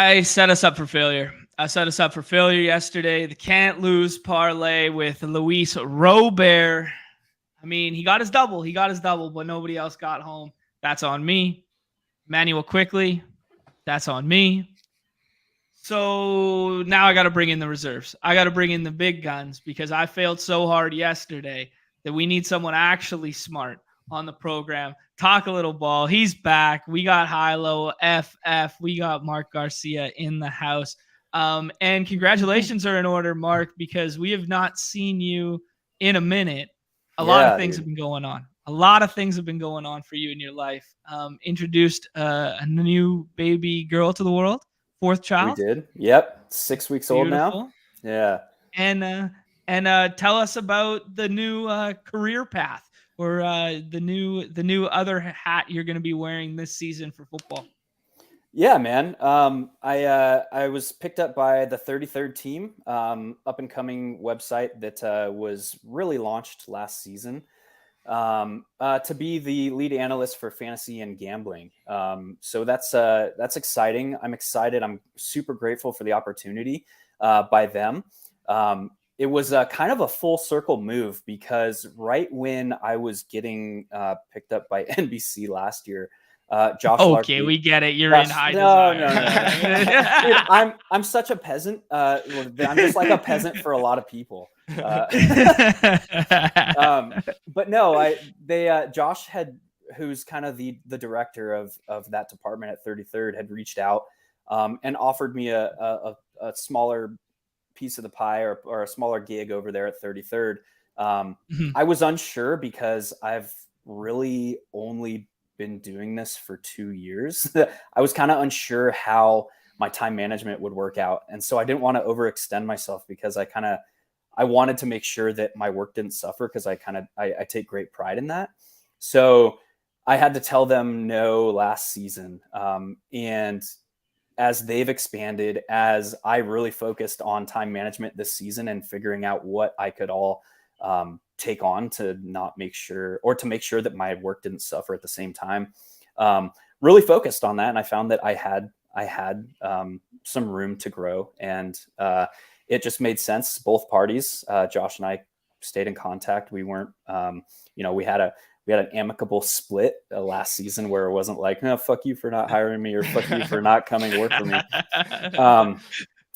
I set us up for failure. Yesterday. The can't lose parlay with Luis Robert. I mean, he got his double, but nobody else got home. That's on me. Manuel Quickly, that's on me. So now I got to bring in the reserves. I got to bring in the big guns because I failed so hard yesterday that we need someone actually smart on the program. Talk a little ball. He's back. We got Hilo, FF. We got Mark Garcia in the house. And congratulations are in order, Mark, because we have not seen you in a minute. A lot of things have been going on. A lot of things have been going on for you in your life. Introduced a new baby girl to the world. Fourth child. We did. Yep. 6 weeks old now. Yeah. And tell us about the new career path or the new other hat you're going to be wearing this season for football. Yeah, man. I was picked up by the 33rd Team, up and coming website that was really launched last season. To be the lead analyst for fantasy and gambling. So that's exciting. I'm excited. I'm super grateful for the opportunity by them. It was kind of a full circle move because right when I was getting picked up by NBC last year, Josh. Okay, we get it. You're in high desire. No. Dude, I'm such a peasant. I'm just like a peasant for a lot of people. But no, Josh who's kind of the director of that department at 33rd, had reached out and offered me a smaller piece of the pie or a smaller gig over there at 33rd. I was unsure because I've really only been doing this for 2 years. I was kind of unsure how my time management would work out. And so I didn't want to overextend myself because I wanted to make sure that my work didn't suffer because I take great pride in that. So I had to tell them no last season. And as they've expanded, as I really focused on time management this season and figuring out what I could all take on to make sure that my work didn't suffer at the same time, really focused on that. And I found that I had some room to grow, and it just made sense. Both parties, Josh and I, stayed in contact. We weren't, we had an amicable split last season where it wasn't like, no, fuck you for not hiring me or fuck you for not coming to work for me.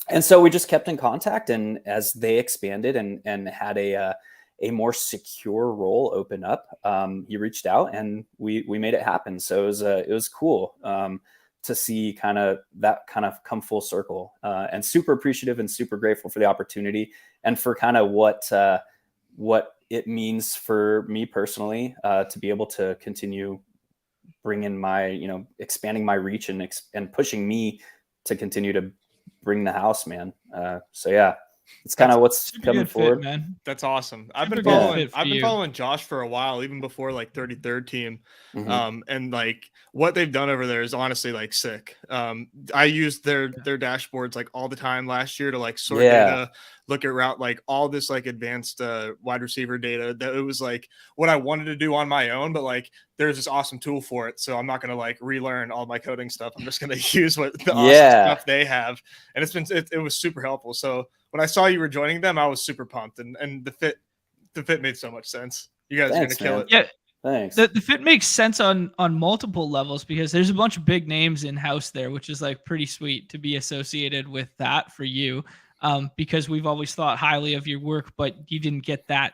And so we just kept in contact, and as they expanded and had a more secure role open up, he reached out and we made it happen. So it was cool to see that come full circle, and super appreciative and super grateful for the opportunity and for kind of what it means for me personally, to be able to continue bringing expanding my reach and pushing me to continue to bring the house, man. So yeah, it's kind of what's coming forward, man. That's awesome. I've been following Josh for a while, even before 33rd Team. Mm-hmm. And what they've done over there is honestly sick. I used their dashboards all the time last year to sort data, look at route, all this advanced wide receiver data. That it was what I wanted to do on my own, but there's this awesome tool for it. So I'm not going to relearn all my coding stuff. I'm just going to use what the awesome stuff they have. And it was super helpful. So when I saw you were joining them, I was super pumped, and the fit made so much sense. You guys are going to kill it. Yeah. Thanks. The fit makes sense on multiple levels because there's a bunch of big names in house there, which is pretty sweet to be associated with that for you. Because we've always thought highly of your work, but you didn't get that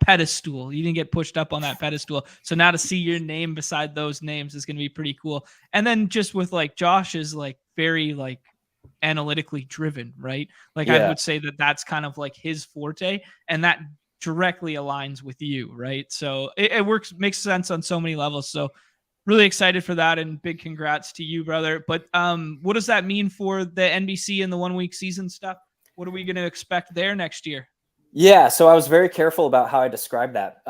pedestal. You didn't get pushed up on that pedestal. So now to see your name beside those names is going to be pretty cool. And then just with Josh is very analytically driven, right? I would say that that's kind of his forte, and that directly aligns with you, right? So it makes sense on so many levels. So really excited for that, and big congrats to you, brother. But what does that mean for the NBC and the 1 week season stuff? What are we going to expect there next year? Yeah, so I was very careful about how I described that,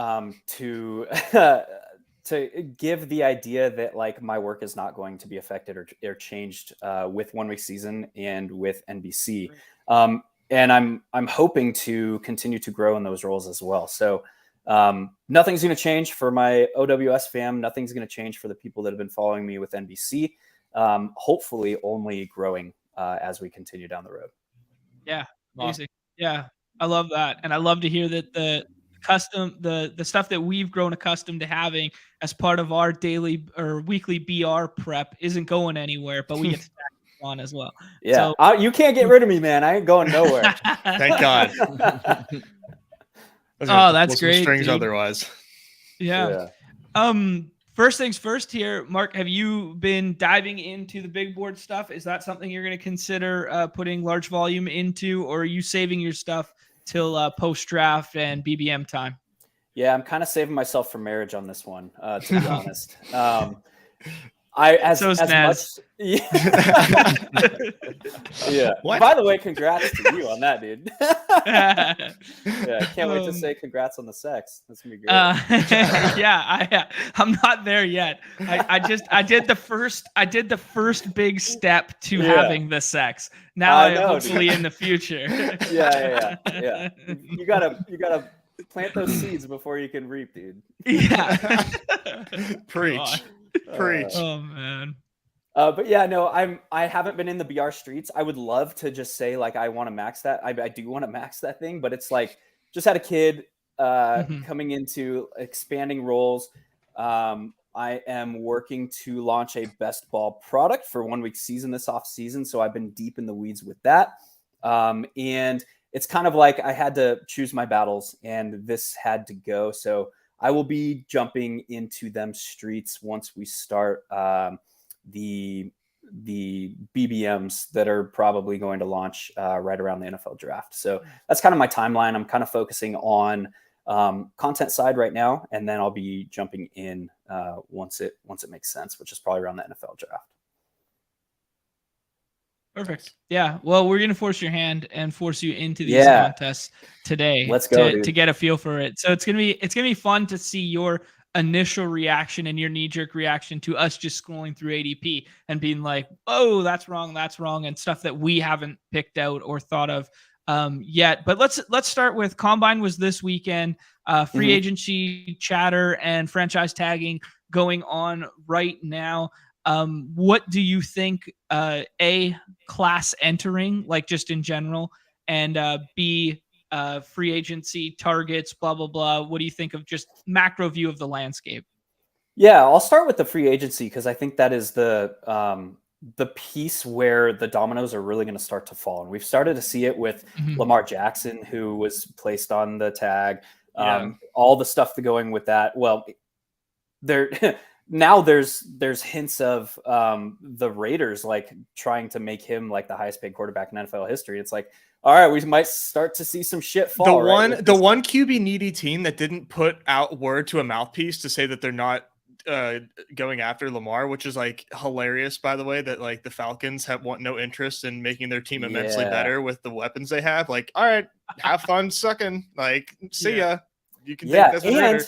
to give the idea that my work is not going to be affected or changed with 1 week season and with NBC. And I'm hoping to continue to grow in those roles as well. So nothing's going to change for my OWS fam. Nothing's going to change for the people that have been following me with NBC. hopefully only growing as we continue down the road. Yeah, amazing. Yeah, I love that, and I love to hear that the stuff that we've grown accustomed to having as part of our daily or weekly BR prep isn't going anywhere, but we get to stack it on as well. Yeah, So you can't get rid of me, man. I ain't going nowhere. Thank God. Oh, that's great. Strings dude. otherwise. Yeah. First things first here, Mark, have you been diving into the big board stuff? Is that something you're going to consider putting large volume into, or are you saving your stuff till post-draft and BBM time? Yeah, I'm kind of saving myself for marriage on this one, to be honest. As much. Yeah. What? By the way, congrats to you on that, dude. Yeah, can't wait to say congrats on the sex. That's gonna be great. Yeah, I'm not there yet. I did the first big step to having the sex. Now I hopefully in the future. Yeah. You gotta plant those seeds before you can reap, dude. Yeah. Preach. Oh man. But yeah, no, I haven't been in the BR streets. I would love to just say like I want to max that. I do want to max that thing, but it's like just had a kid coming into expanding roles. I am working to launch a best ball product for 1 week season this off season, so I've been deep in the weeds with that. And it's kind of like I had to choose my battles, and this had to go. So I will be jumping into them streets once we start the BBMs that are probably going to launch right around the NFL draft. So that's kind of my timeline. I'm kind of focusing on content side right now, and then I'll be jumping in once it makes sense, which is probably around the NFL draft. Perfect. Yeah. Well, we're going to force your hand and force you into these contests today. Let's go, to get a feel for it. So it's going to be fun to see your initial reaction and your knee-jerk reaction to us just scrolling through ADP and being like, oh, that's wrong, and stuff that we haven't picked out or thought of yet. But let's start with Combine was this weekend, free agency chatter and franchise tagging going on right now. What do you think, A, class entering, like just in general, and B, free agency targets, blah, blah, blah. What do you think of just macro view of the landscape? Yeah, I'll start with the free agency because I think that is the piece where the dominoes are really going to start to fall. And we've started to see it with Lamar Jackson, who was placed on the tag, all the stuff going with that. Well, now there's hints of the Raiders like trying to make him like the highest paid quarterback in NFL history. It's like, all right, we might start to see some shit fall. The one QB needy team that didn't put out word to a mouthpiece to say that they're not going after Lamar, which is like hilarious, by the way, that like the Falcons want no interest in making their team immensely better with the weapons they have. Like, all right, have fun sucking. Like, see ya. You can take this one later.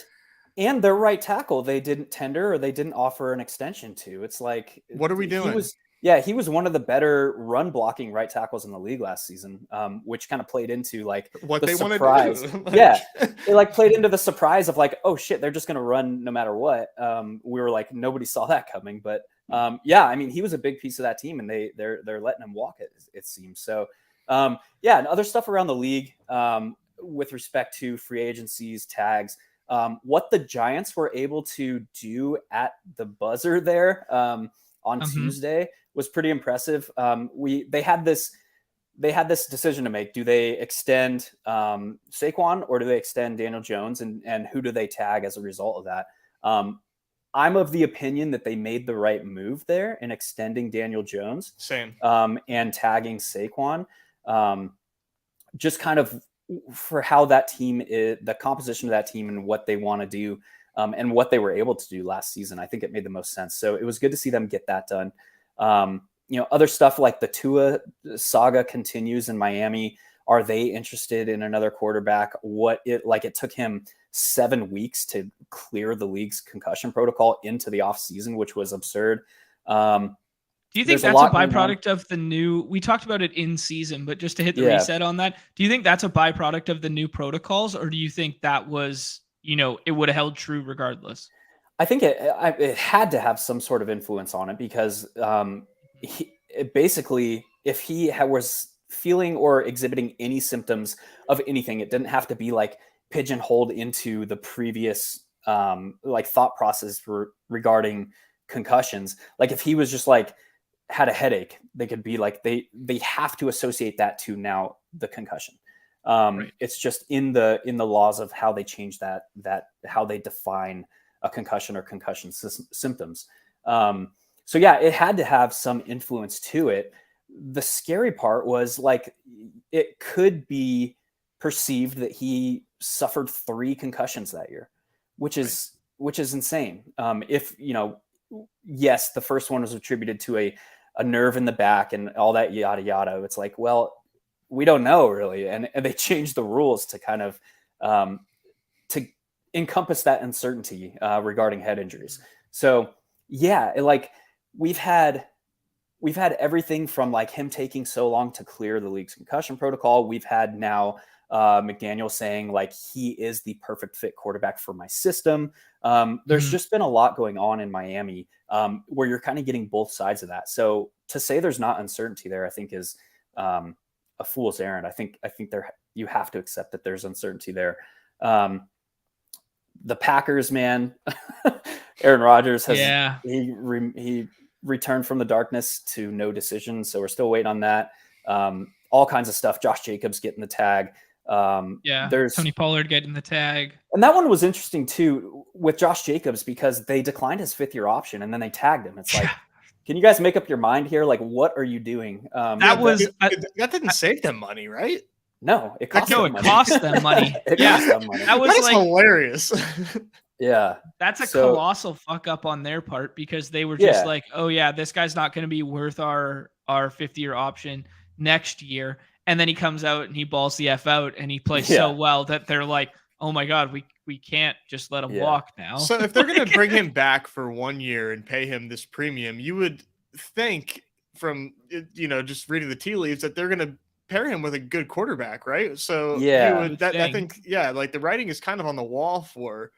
And their right tackle, they didn't tender or they didn't offer an extension to. It's like, what are we doing? He was one of the better run blocking right tackles in the league last season, which kind of played into like what the they surprise. Want to do. It like played into the surprise of like, oh shit, they're just going to run no matter what. We were like, nobody saw that coming, but I mean, he was a big piece of that team, and they're letting him walk it seems. So and other stuff around the league with respect to free agencies, tags. What the Giants were able to do at the buzzer there on Tuesday was pretty impressive. They had this decision to make. Do they extend Saquon or do they extend Daniel Jones, and who do they tag as a result of that? I'm of the opinion that they made the right move there in extending Daniel Jones. Same. And tagging Saquon. Just kind of for how that team is, the composition of that team and what they want to do and what they were able to do last season. I think it made the most sense. So it was good to see them get that done. Other stuff like the Tua saga continues in Miami. Are they interested in another quarterback? It took him 7 weeks to clear the league's concussion protocol into the off season, which was absurd. Do you think that's a byproduct of the new, we talked about it in season, but just to hit the reset on that, do you think that's a byproduct of the new protocols, or do you think that was, it would have held true regardless? I think it had to have some sort of influence on it because basically, if he was feeling or exhibiting any symptoms of anything, it didn't have to be like pigeonholed into the previous like thought process regarding concussions. Like if he was just like had a headache, they could be like they have to associate that to now the concussion. Right. It's just in the laws of how they change that how they define a concussion or concussion symptoms. So yeah, it had to have some influence to it. The scary part was like it could be perceived that he suffered 3 concussions that year, which is insane. If yes, the first one was attributed to a nerve in the back and all that yada yada. It's like, well, we don't know really, and they changed the rules to kind of to encompass that uncertainty regarding head injuries. So yeah, we've had everything from like him taking so long to clear the league's concussion protocol. We've had now McDaniel saying like he is the perfect fit quarterback for my system. There's just been a lot going on in Miami where you're kind of getting both sides of that. So to say there's not uncertainty there, I think is a fool's errand. I think you have to accept that there's uncertainty there. The Packers, man, Aaron Rodgers has he returned from the darkness to no decision. So we're still waiting on that. All kinds of stuff. Josh Jacobs getting the tag. There's Tony Pollard getting the tag. And that one was interesting too with Josh Jacobs because they declined his 5th-year option and then they tagged him. It's like, can you guys make up your mind here? Like, what are you doing? That didn't save them money, right? No, it cost them money. Cost them money. That was like hilarious. Yeah, that's a colossal fuck up on their part because they were just like, oh yeah, this guy's not going to be worth our 5th-year option next year. And then he comes out and he balls the F out and he plays so well that they're like, oh my God, we can't just let him walk now. So if they're going to bring him back for 1 year and pay him this premium, you would think from, just reading the tea leaves that they're going to pair him with a good quarterback, right? So I think, like the writing is kind of on the wall for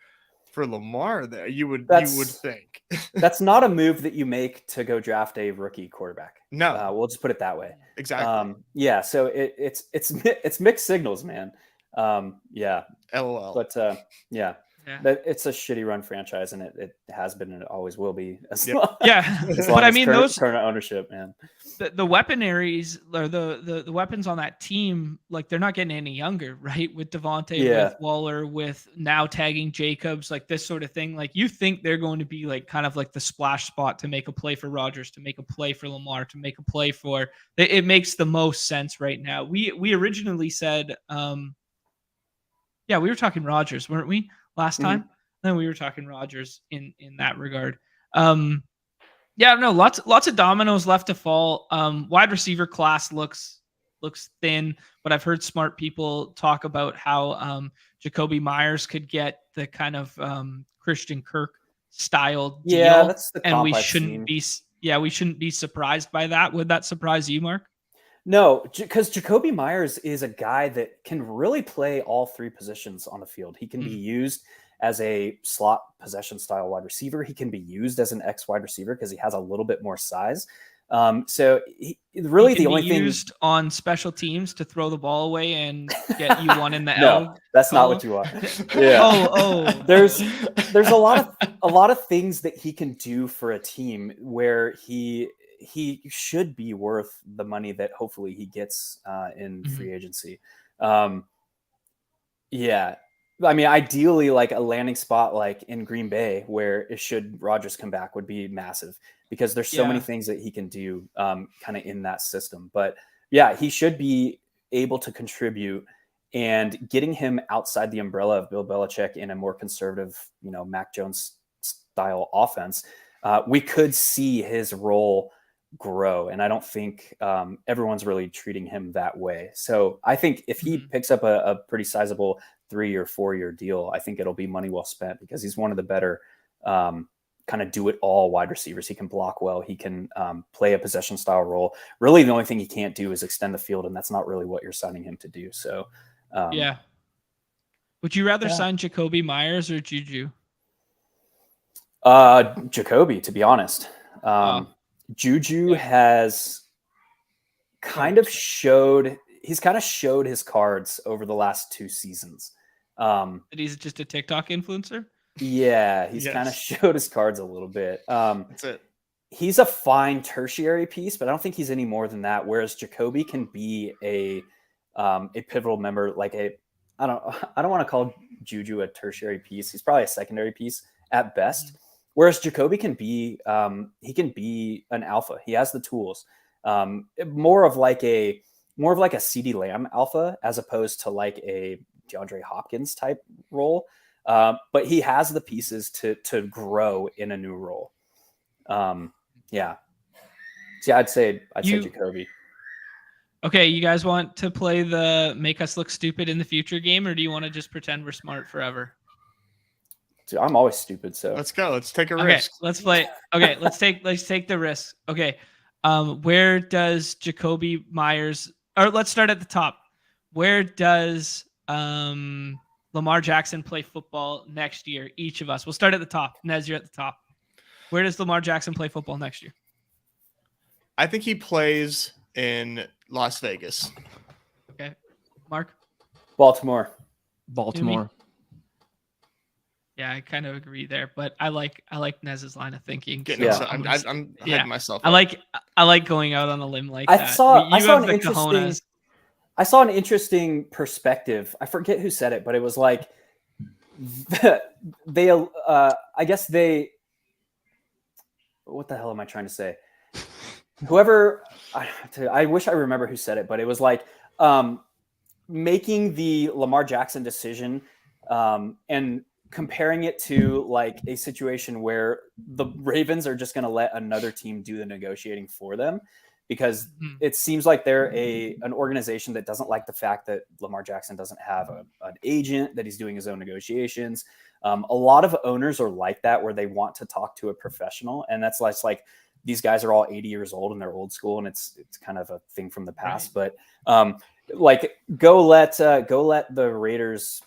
Lamar there. You would think. That's not a move that you make to go draft a rookie quarterback. No. We'll just put it that way. Exactly. So it's mixed signals, man. LOL. But it's a shitty run franchise, and it has been and it always will be. As long but I mean those current ownership, man. The weaponaries or the weapons on that team, like they're not getting any younger, right? With Devontae, with Waller, with now tagging Jacobs, like this sort of thing. Like you think they're going to be like kind of like the splash spot to make a play for Rodgers, to make a play for Lamar, to make a play for. It makes the most sense right now. We originally said, we were talking Rodgers, weren't we? Last time, then we were talking Rodgers in that regard. Lots of dominoes left to fall. Wide receiver class looks thin, but I've heard smart people talk about how Jacoby Myers could get the kind of Christian Kirk style deal. Yeah, that's the comp and we I've shouldn't seen. we shouldn't be surprised by that. Would that surprise you, Mark? No, because Jacoby Myers is a guy that can really play all 3 positions on the field. He can be used as a slot possession style wide receiver. He can be used as an X wide receiver because he has a little bit more size. So he the only thing used on special teams to throw the ball away and get you one in the No, that's not what you want. Yeah. There's a lot of things that he can do for a team where he should be worth the money that hopefully he gets in free agency. I mean, ideally, like a landing spot like in Green Bay, where should Rodgers come back, would be massive because there's so many things that he can do kind of in that system. But he should be able to contribute, and getting him outside the umbrella of Bill Belichick in a more conservative, Mac Jones style offense, we could see his role grow. And I don't think everyone's really treating him that way. So I think if he picks up a pretty sizable 3 or 4 year deal, I think it'll be money well spent because he's one of the better kind of do it all wide receivers. He can block well. He can play a possession style role. Really, the only thing he can't do is extend the field. And that's not really what you're signing him to do. So, would you rather sign Jacoby Myers or Juju? Jacoby, to be honest. Juju has kind of showed his cards over the last 2 seasons. That he's just a TikTok influencer? Yeah, he's kind of showed his cards a little bit. That's it. He's a fine tertiary piece, but I don't think he's any more than that. Whereas Jacoby can be a pivotal member, like I don't want to call Juju a tertiary piece. He's probably a secondary piece at best. Whereas Jacoby can be he can be an alpha. He has the tools. More of like a CeeDee Lamb alpha as opposed to like a DeAndre Hopkins type role. But he has the pieces to grow in a new role. Yeah. See, I'd say Jacoby. Okay, you guys want to play the make us look stupid in the future game, or do you want to just pretend we're smart forever? Dude, I'm always stupid, so let's go. Let's take a risk. Let's play. Okay, let's take the risk. Okay. Where does Jacoby Myers, or let's start at the top. Where does Lamar Jackson play football next year? Each of us. We'll start at the top. Nez, you're at the top. Where does Lamar Jackson play football next year? I think he plays in Las Vegas. Okay. Mark? Baltimore. Yeah, I kind of agree there, but I like Nez's line of thinking. So I'm hyping myself up. I like going out on a limb like I that. saw an interesting perspective. I forget who said it, but it was like what the hell am I trying to say? I wish I remember who said it, but it was like making the Lamar Jackson decision and comparing it to like a situation where the Ravens are just going to let another team do the negotiating for them, because it seems like they're an organization that doesn't like the fact that Lamar Jackson doesn't have an agent, that he's doing his own negotiations. A lot of owners are like that, where they want to talk to a professional, and that's like these guys are all 80 years old and they're old school, and it's kind of a thing from the past. Right. But like go let the Raiders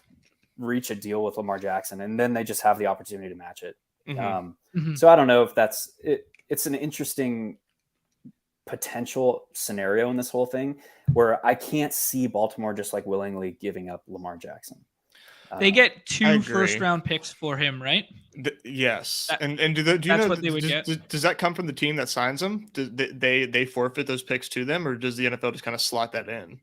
reach a deal with Lamar Jackson, and then they just have the opportunity to match it. So I don't know if that's it. It's an interesting potential scenario in this whole thing where I can't see Baltimore just like willingly giving up Lamar Jackson. They get 2 first-round picks for him, right? Yes. And do you know what they would get? Does that come from the team that signs them? Do they forfeit those picks to them, or does the NFL just kind of slot that in?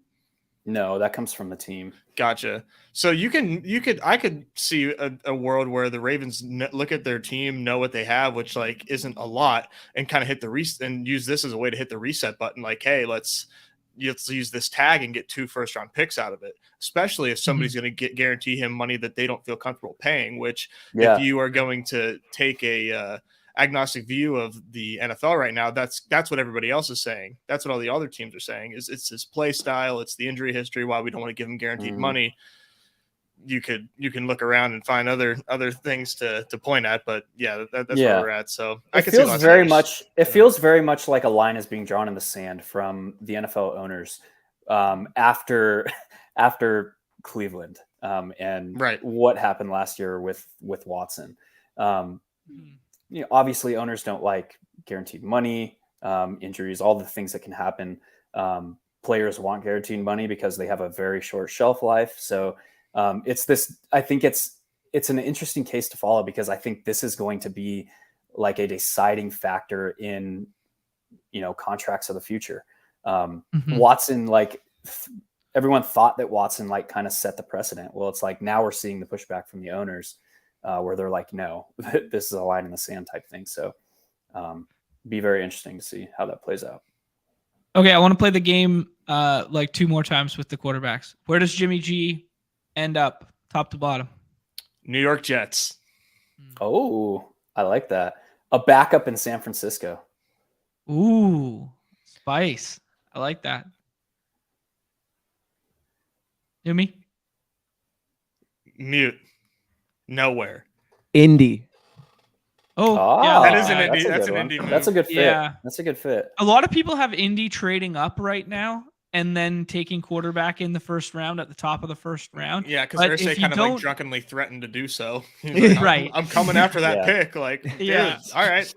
No, that comes from the team. Gotcha. So I could see a world where the Ravens look at their team, know what they have, which like isn't a lot, and kind of hit the reset and use this as a way to hit the reset button. Like, hey, let's use this tag and get 2 first-round picks out of it, especially if somebody's going to guarantee him money that they don't feel comfortable paying, which if you are going to take a agnostic view of the NFL right now, that's what everybody else is saying. That's what all the other teams are saying is it's his play style. It's the injury history. Why we don't want to give him guaranteed money. You can look around and find other things to point at, but that's where we're at. So it feels very much like a line is being drawn in the sand from the NFL owners after Cleveland and what happened last year with Watson. Obviously owners don't like guaranteed money, injuries, all the things that can happen. Players want guaranteed money because they have a very short shelf life. So I think it's an interesting case to follow, because I think this is going to be like a deciding factor in, contracts of the future. Watson, like everyone thought that Watson like kind of set the precedent. Well, it's like now we're seeing the pushback from the owners where they're like, no, this is a line in the sand type thing. So be very interesting to see how that plays out. Okay. I want to play the game like 2 more times with the quarterbacks. Where does Jimmy G end up top to bottom? New York Jets. Oh, I like that. A backup in San Francisco. Ooh, spice. I like that. Yumi? Mute. Nowhere. Indy. Yeah. That is an Indy. That's an Indy move. That's a good fit. Yeah. That's a good fit. A lot of people have Indy trading up right now. and then taking quarterback in the first round at the top of the first round. Yeah, because But Irsay if you kind of like don't, drunkenly threatened to do so. He's like, right. I'm coming after that Yeah. pick. Like, dude, Yeah. all right.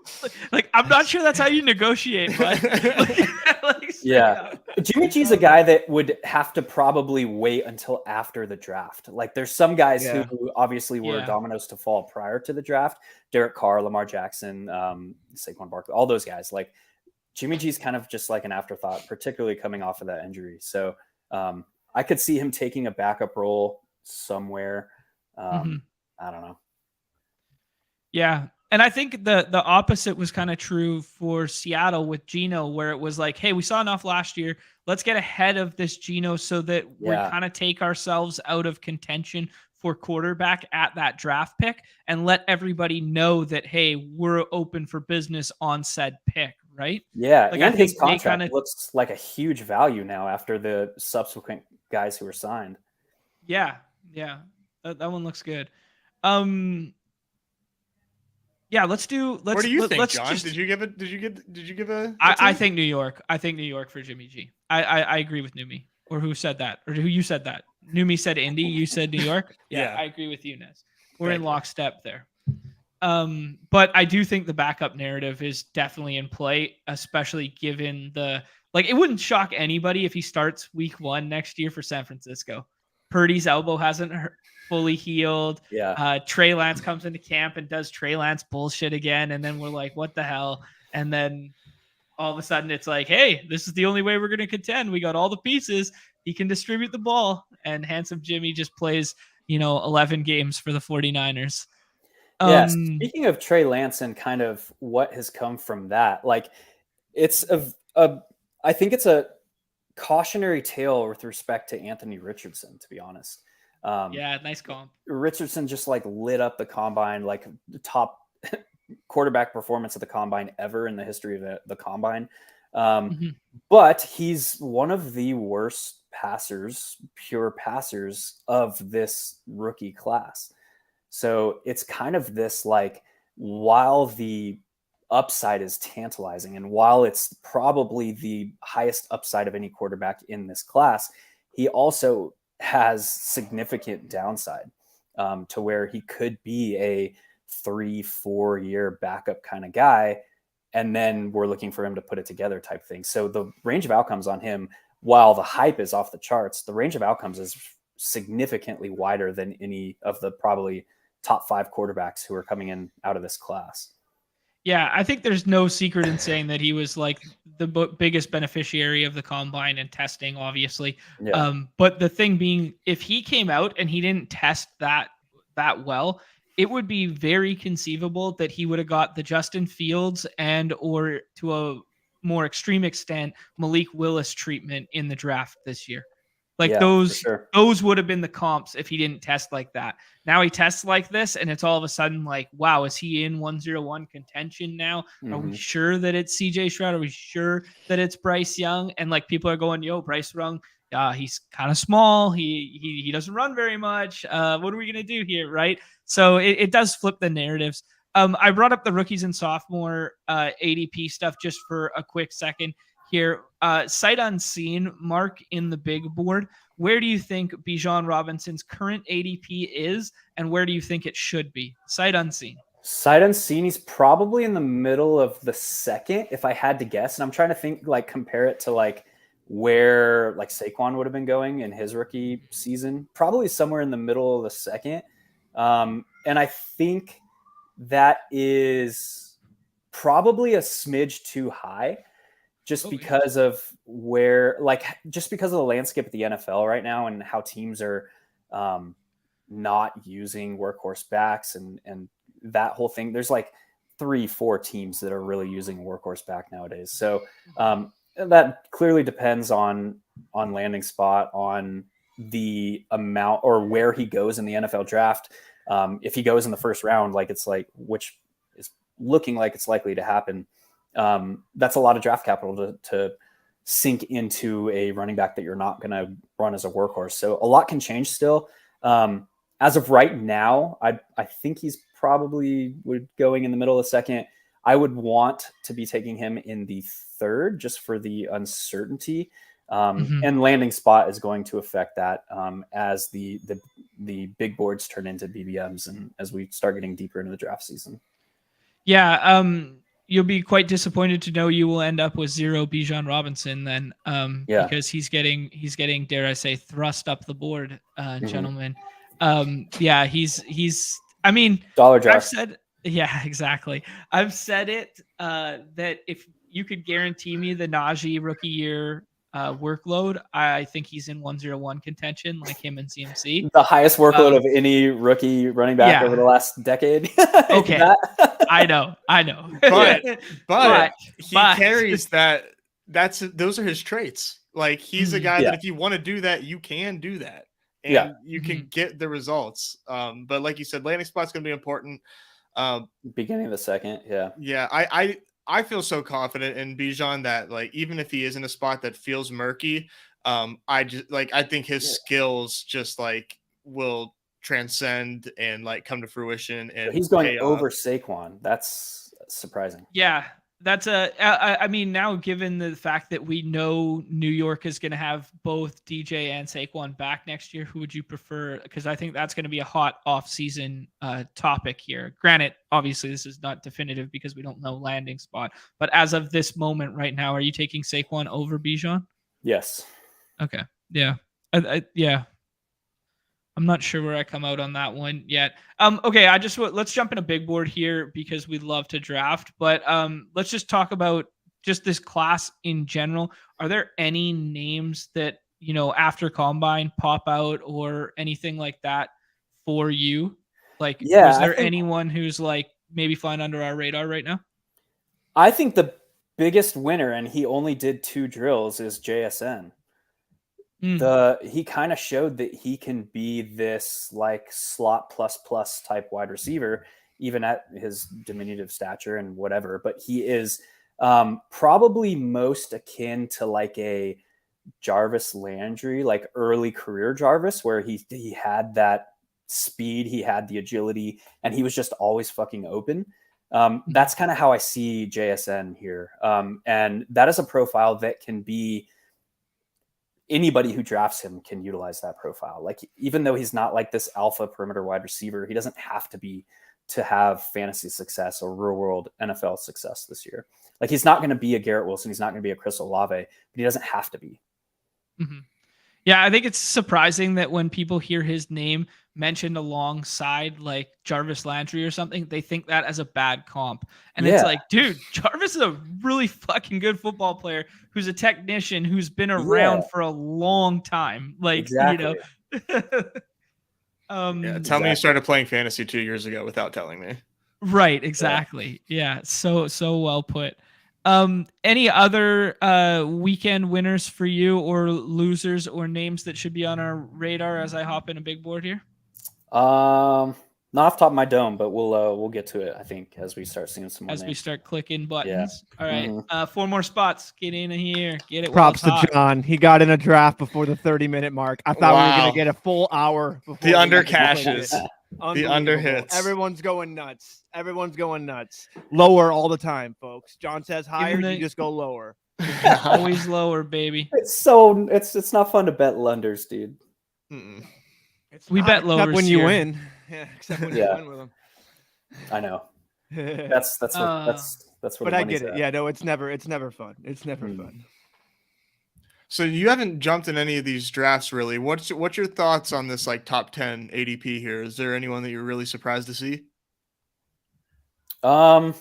Like, I'm not sure that's how you negotiate, bud. Like, straight Yeah. up. Jimmy G's a guy that would have to probably wait until after the draft. Like there's some guys Yeah. who obviously were dominoes to fall prior to the draft. Derek Carr, Lamar Jackson, Saquon Barkley, all those guys. Like Jimmy G's kind of just like an afterthought, particularly coming off of that injury. So I could see him taking a backup role somewhere. I don't know. Yeah. And I think the opposite was kind of true for Seattle with Geno, where it was like, hey, we saw enough last year. Let's get ahead of this Geno so that we kind of take ourselves out of contention for quarterback at that draft pick and let everybody know that, hey, we're open for business on said pick, right? Yeah. Like, and I think his contract looks like a huge value now after the subsequent guys who were signed. Yeah. Yeah. That one looks good. Yeah, let's do. What do you think, John? Just, did you give a? I think New York. I think New York for Jimmy G. I agree with Numi. Or who said that? Or who you said that? Numi said Indy. You said New York. Yeah. I agree with you, Nez. We're in lockstep there. But I do think the backup narrative is definitely in play, especially given it wouldn't shock anybody if he starts week 1 next year for San Francisco. Purdy's elbow hasn't fully healed. Yeah. Trey Lance comes into camp and does Trey Lance bullshit again. And then we're like, what the hell? And then all of a sudden it's like, hey, this is the only way we're going to contend. We got all the pieces. He can distribute the ball. And handsome Jimmy just plays, 11 games for the 49ers. Yeah. Speaking of Trey Lance and kind of what has come from that, like it's I think it's a cautionary tale with respect to Anthony Richardson, to be honest. Yeah, nice comp. Richardson just like lit up the combine, like the top quarterback performance of the combine ever in the history of the combine. But he's one of the worst pure passers of this rookie class. So it's kind of this like, while the upside is tantalizing and while it's probably the highest upside of any quarterback in this class, he also has significant downside to where he could be a 3-4 year backup kind of guy. And then we're looking for him to put it together type thing. So the range of outcomes on him, while the hype is off the charts, the range of outcomes is significantly wider than any of the probably top 5 quarterbacks who are coming in out of this class. Yeah, I think there's no secret in saying that he was like the biggest beneficiary of the combine and testing, obviously. Yeah. But the thing being, if he came out and he didn't test that well, it would be very conceivable that he would have got the Justin Fields or to a more extreme extent, Malik Willis treatment in the draft this year. Like those would have been the comps if he didn't test like that. Now he tests like this, and it's all of a sudden like, wow, is he in 101 contention now? Are we sure that it's CJ Stroud? Are we sure that it's Bryce Young? And like people are going, yo, Bryce Young, he's kind of small. He doesn't run very much. What are we gonna do here, right? So it does flip the narratives. I brought up the rookies and sophomore ADP stuff just for a quick second here. Sight unseen, Mark in the big board. Where do you think Bijan Robinson's current ADP is, and where do you think it should be? Sight unseen. Sight unseen, he's probably in the middle of the second, if I had to guess. And I'm trying to think, like, compare it to like where like Saquon would have been going in his rookie season. Probably somewhere in the middle of the second. And I think that is probably a smidge too high. Just because of the landscape of the NFL right now and how teams are not using workhorse backs and that whole thing. There's like 3-4 teams that are really using workhorse back nowadays. So that clearly depends on landing spot, on the amount or where he goes in the NFL draft. If he goes in the first round, which is looking like it's likely to happen, that's a lot of draft capital to sink into a running back that you're not going to run as a workhorse. So a lot can change still. As of right now, I think he's probably going in the middle of the second. I would want to be taking him in the third just for the uncertainty. And landing spot is going to affect that as the big boards turn into BBMs and as we start getting deeper into the draft season. Yeah, you'll be quite disappointed to know you will end up with 0 Bijan Robinson then, because he's getting, dare I say, thrust up the board, gentlemen. Yeah, he's. I mean, dollar jar. I've said, yeah, exactly. I've said it that if you could guarantee me the Najee rookie year workload, I think he's in 101 contention, like him and CMC. The highest workload of any rookie running back over the last decade. Okay. I know. But he carries that. Those are his traits. Like, he's a guy that if you want to do that, you can do that. And you can get the results. But like you said, landing spot's going to be important. Beginning of the second. Yeah. Yeah. I feel so confident in Bijan that, like, even if he is in a spot that feels murky, I think his skills just like will transcend and like come to fruition. And he's going over Saquon. That's surprising. Yeah. That's I mean, now given the fact that we know New York is going to have both DJ and Saquon back next year, who would you prefer? Because I think that's going to be a hot off-season topic here. Granted, obviously this is not definitive because we don't know landing spot, but as of this moment right now, are you taking Saquon over Bijan? Yes. Okay. Yeah. Yeah. I'm not sure where I come out on that one yet. Okay, let's jump in a big board here because we'd love to draft, but let's just talk about just this class in general. Are there any names that, after combine pop out or anything like that for you? Like, is there anyone who's like maybe flying under our radar right now? I think the biggest winner, and he only did 2 drills, is JSN. He kind of showed that he can be this like slot plus type wide receiver, even at his diminutive stature and whatever. But he is probably most akin to like a Jarvis Landry, like early career Jarvis, where he had that speed, he had the agility, and he was just always fucking open. That's kind of how I see JSN here. And that is a profile that can be, anybody who drafts him can utilize that profile. Like, even though he's not like this alpha perimeter wide receiver, he doesn't have to be to have fantasy success or real world NFL success this year. Like, he's not going to be a Garrett Wilson. He's not going to be a Chris Olave, but he doesn't have to be. Yeah, I think it's surprising that when people hear his name mentioned alongside like Jarvis Landry or something, they think that as a bad comp. And it's like, dude, Jarvis is a really fucking good football player who's a technician who's been around for a long time. Like, exactly. Tell me you started playing fantasy 2 years ago without telling me. Right, exactly. Yeah, so well put. Any other weekend winners for you, or losers, or names that should be on our radar as I hop in a big board here? Not off the top of my dome, but we'll get to it, I think, as we start seeing some more as names. We start clicking buttons. All right. 4 more spots. Get in here. Get it. Props to John. He got in a draft before the 30-minute mark. I thought we were going to get a full hour before the under cashes. The under hits. Everyone's going nuts. Lower all the time, folks. John says higher, you just go lower. Always lower, baby. It's not fun to bet lunders, dude. We bet lowers when here. you win. Yeah, except when you win with them. I know. That's what. But I get it. Yeah, no, it's never fun. It's never fun. So you haven't jumped in any of these drafts, really. What's your thoughts on this like top 10 ADP here? Is there anyone that you're really surprised to see? No,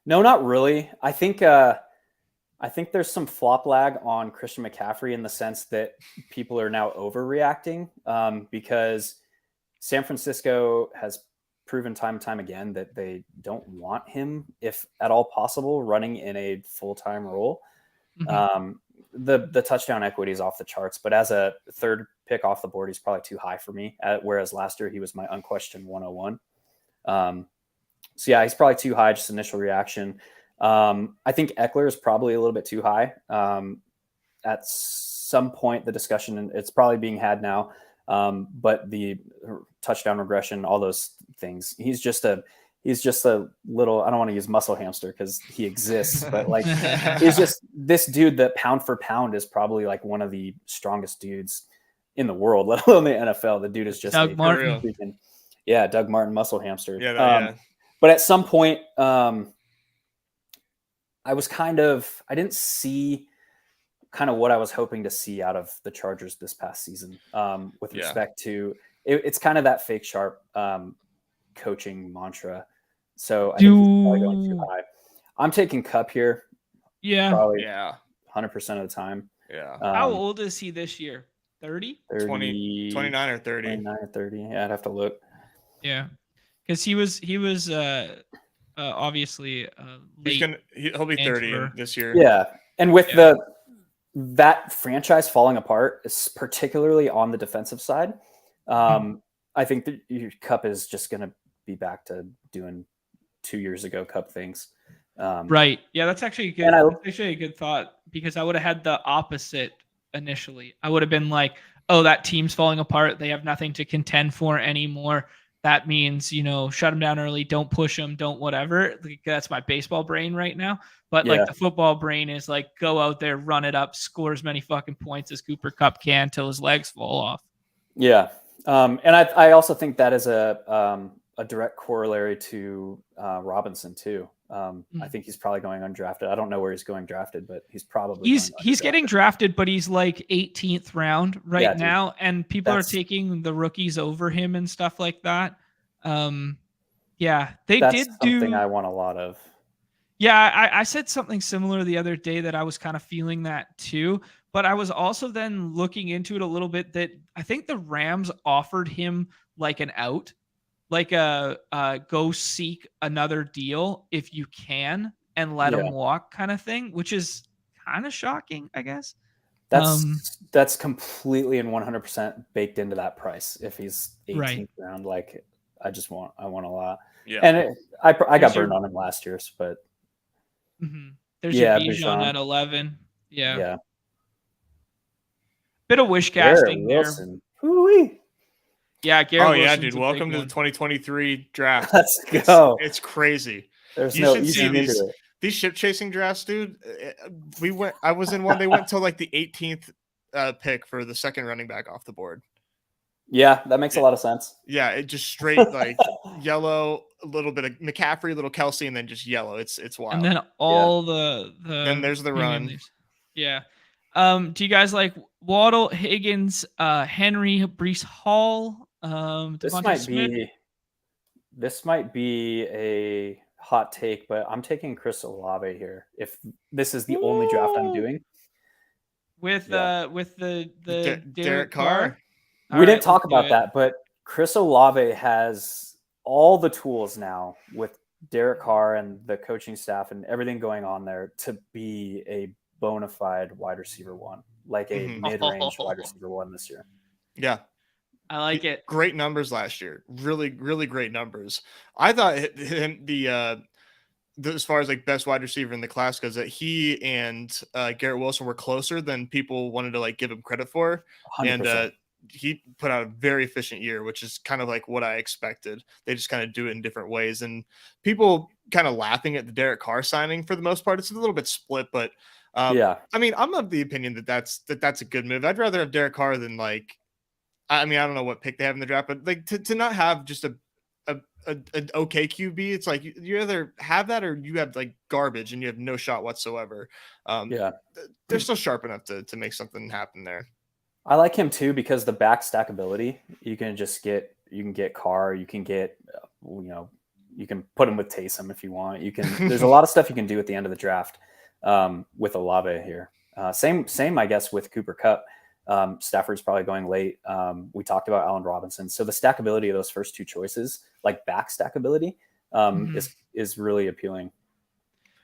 not really. I think there's some flop lag on Christian McCaffrey in the sense that people are now overreacting because San Francisco has proven time and time again that they don't want him, if at all possible, running in a full-time role. The touchdown equity is off the charts, but as a third pick off the board, he's probably too high for me. Whereas last year he was my unquestioned 101. So yeah, he's probably too high. Just initial reaction. I think Eckler is probably a little bit too high. At some point, the discussion, it's probably being had now. But the touchdown regression, all those things, he's just a little, I don't want to use muscle hamster because he exists, but like he's just this dude that pound for pound is probably like one of the strongest dudes in the world, let alone the NFL. The dude is just Doug Martin. Doug Martin, muscle hamster. But at some point, I didn't see kind of what I was hoping to see out of the Chargers this past season with respect to it's kind of that fake sharp coaching mantra. So I think he's probably going too high. I'm taking Kupp here. Yeah. Probably 100% of the time. Yeah. How old is he this year? 30? 29 or 30. 29 or 30. Yeah, I'd have to look. Yeah. Because he was obviously he'll be 30 this year. Yeah. And with that franchise falling apart, particularly on the defensive side, I think that your Kupp is just going to be back to doing 2 years ago Kupp things. Right. Yeah, that's actually a good thought, because I would have had the opposite initially. I would have been like, oh, that team's falling apart. They have nothing to contend for anymore. That means, shut them down early. Don't push them. Don't whatever. Like, that's my baseball brain right now. But like the football brain is like, go out there, run it up, score as many fucking points as Cooper Kupp can till his legs fall off. Yeah. And I also think that is a direct corollary to Robinson too. I think he's probably going undrafted. I don't know where he's going drafted, but he's probably he's getting drafted, but he's like 18th round now, and people are taking the rookies over him and stuff like that. That's something I want a lot of. Yeah, I said something similar the other day that I was kind of feeling that too, but I was also then looking into it a little bit that I think the Rams offered him like an out, like go seek another deal if you can and let him walk kind of thing, which is kind of shocking, I guess. That's completely and 100% baked into that price. If he's 18th round, like I want a lot. Yeah. And I got burned on him last year, but there's your Bijan at 11. Yeah. Bit of wish casting there. Yeah, Garrett Wilson's yeah, dude. Welcome to the 2023 draft. Let's go. It's crazy. There's you should see these ship chasing drafts, dude. I was in one. They went till like the 18th pick for the second running back off the board. Yeah, that makes a lot of sense. Yeah, it just straight like yellow, a little bit of McCaffrey, a little Kelsey, and then just yellow. It's wild. And then all the then there's the run. Leaves. Yeah. Do you guys like Waddle, Higgins, Henry, Breece Hall? This might be a hot take, but I'm taking Chris Olave here. If this is the only draft I'm doing, with the Derek Carr. We didn't talk about that, but Chris Olave has all the tools now with Derek Carr and the coaching staff and everything going on there to be a bona fide wide receiver one, like a mid-range wide receiver one this year. Yeah. I like it. Great numbers last year. Really, really great numbers. I thought him as far as like best wide receiver in the class goes, that he and Garrett Wilson were closer than people wanted to like give him credit for. 100%. And he put out a very efficient year, which is kind of like what I expected. They just kind of do it in different ways, and people kind of laughing at the Derek Carr signing for the most part. It's a little bit split, but I mean, I'm of the opinion that's a good move. I'd rather have Derek Carr than like, I mean, I don't know what pick they have in the draft, but like to not have just an okay QB, it's like you either have that or you have like garbage and you have no shot whatsoever. They're still sharp enough to make something happen there. I like him too because the back stackability. You can get Carr, you can get you can put him with Taysom if you want. There's a lot of stuff you can do at the end of the draft with Olave here. Same I guess with Cooper Kupp. Stafford's probably going late. We talked about Allen Robinson. So the stackability of those first two choices, like back stackability, is really appealing.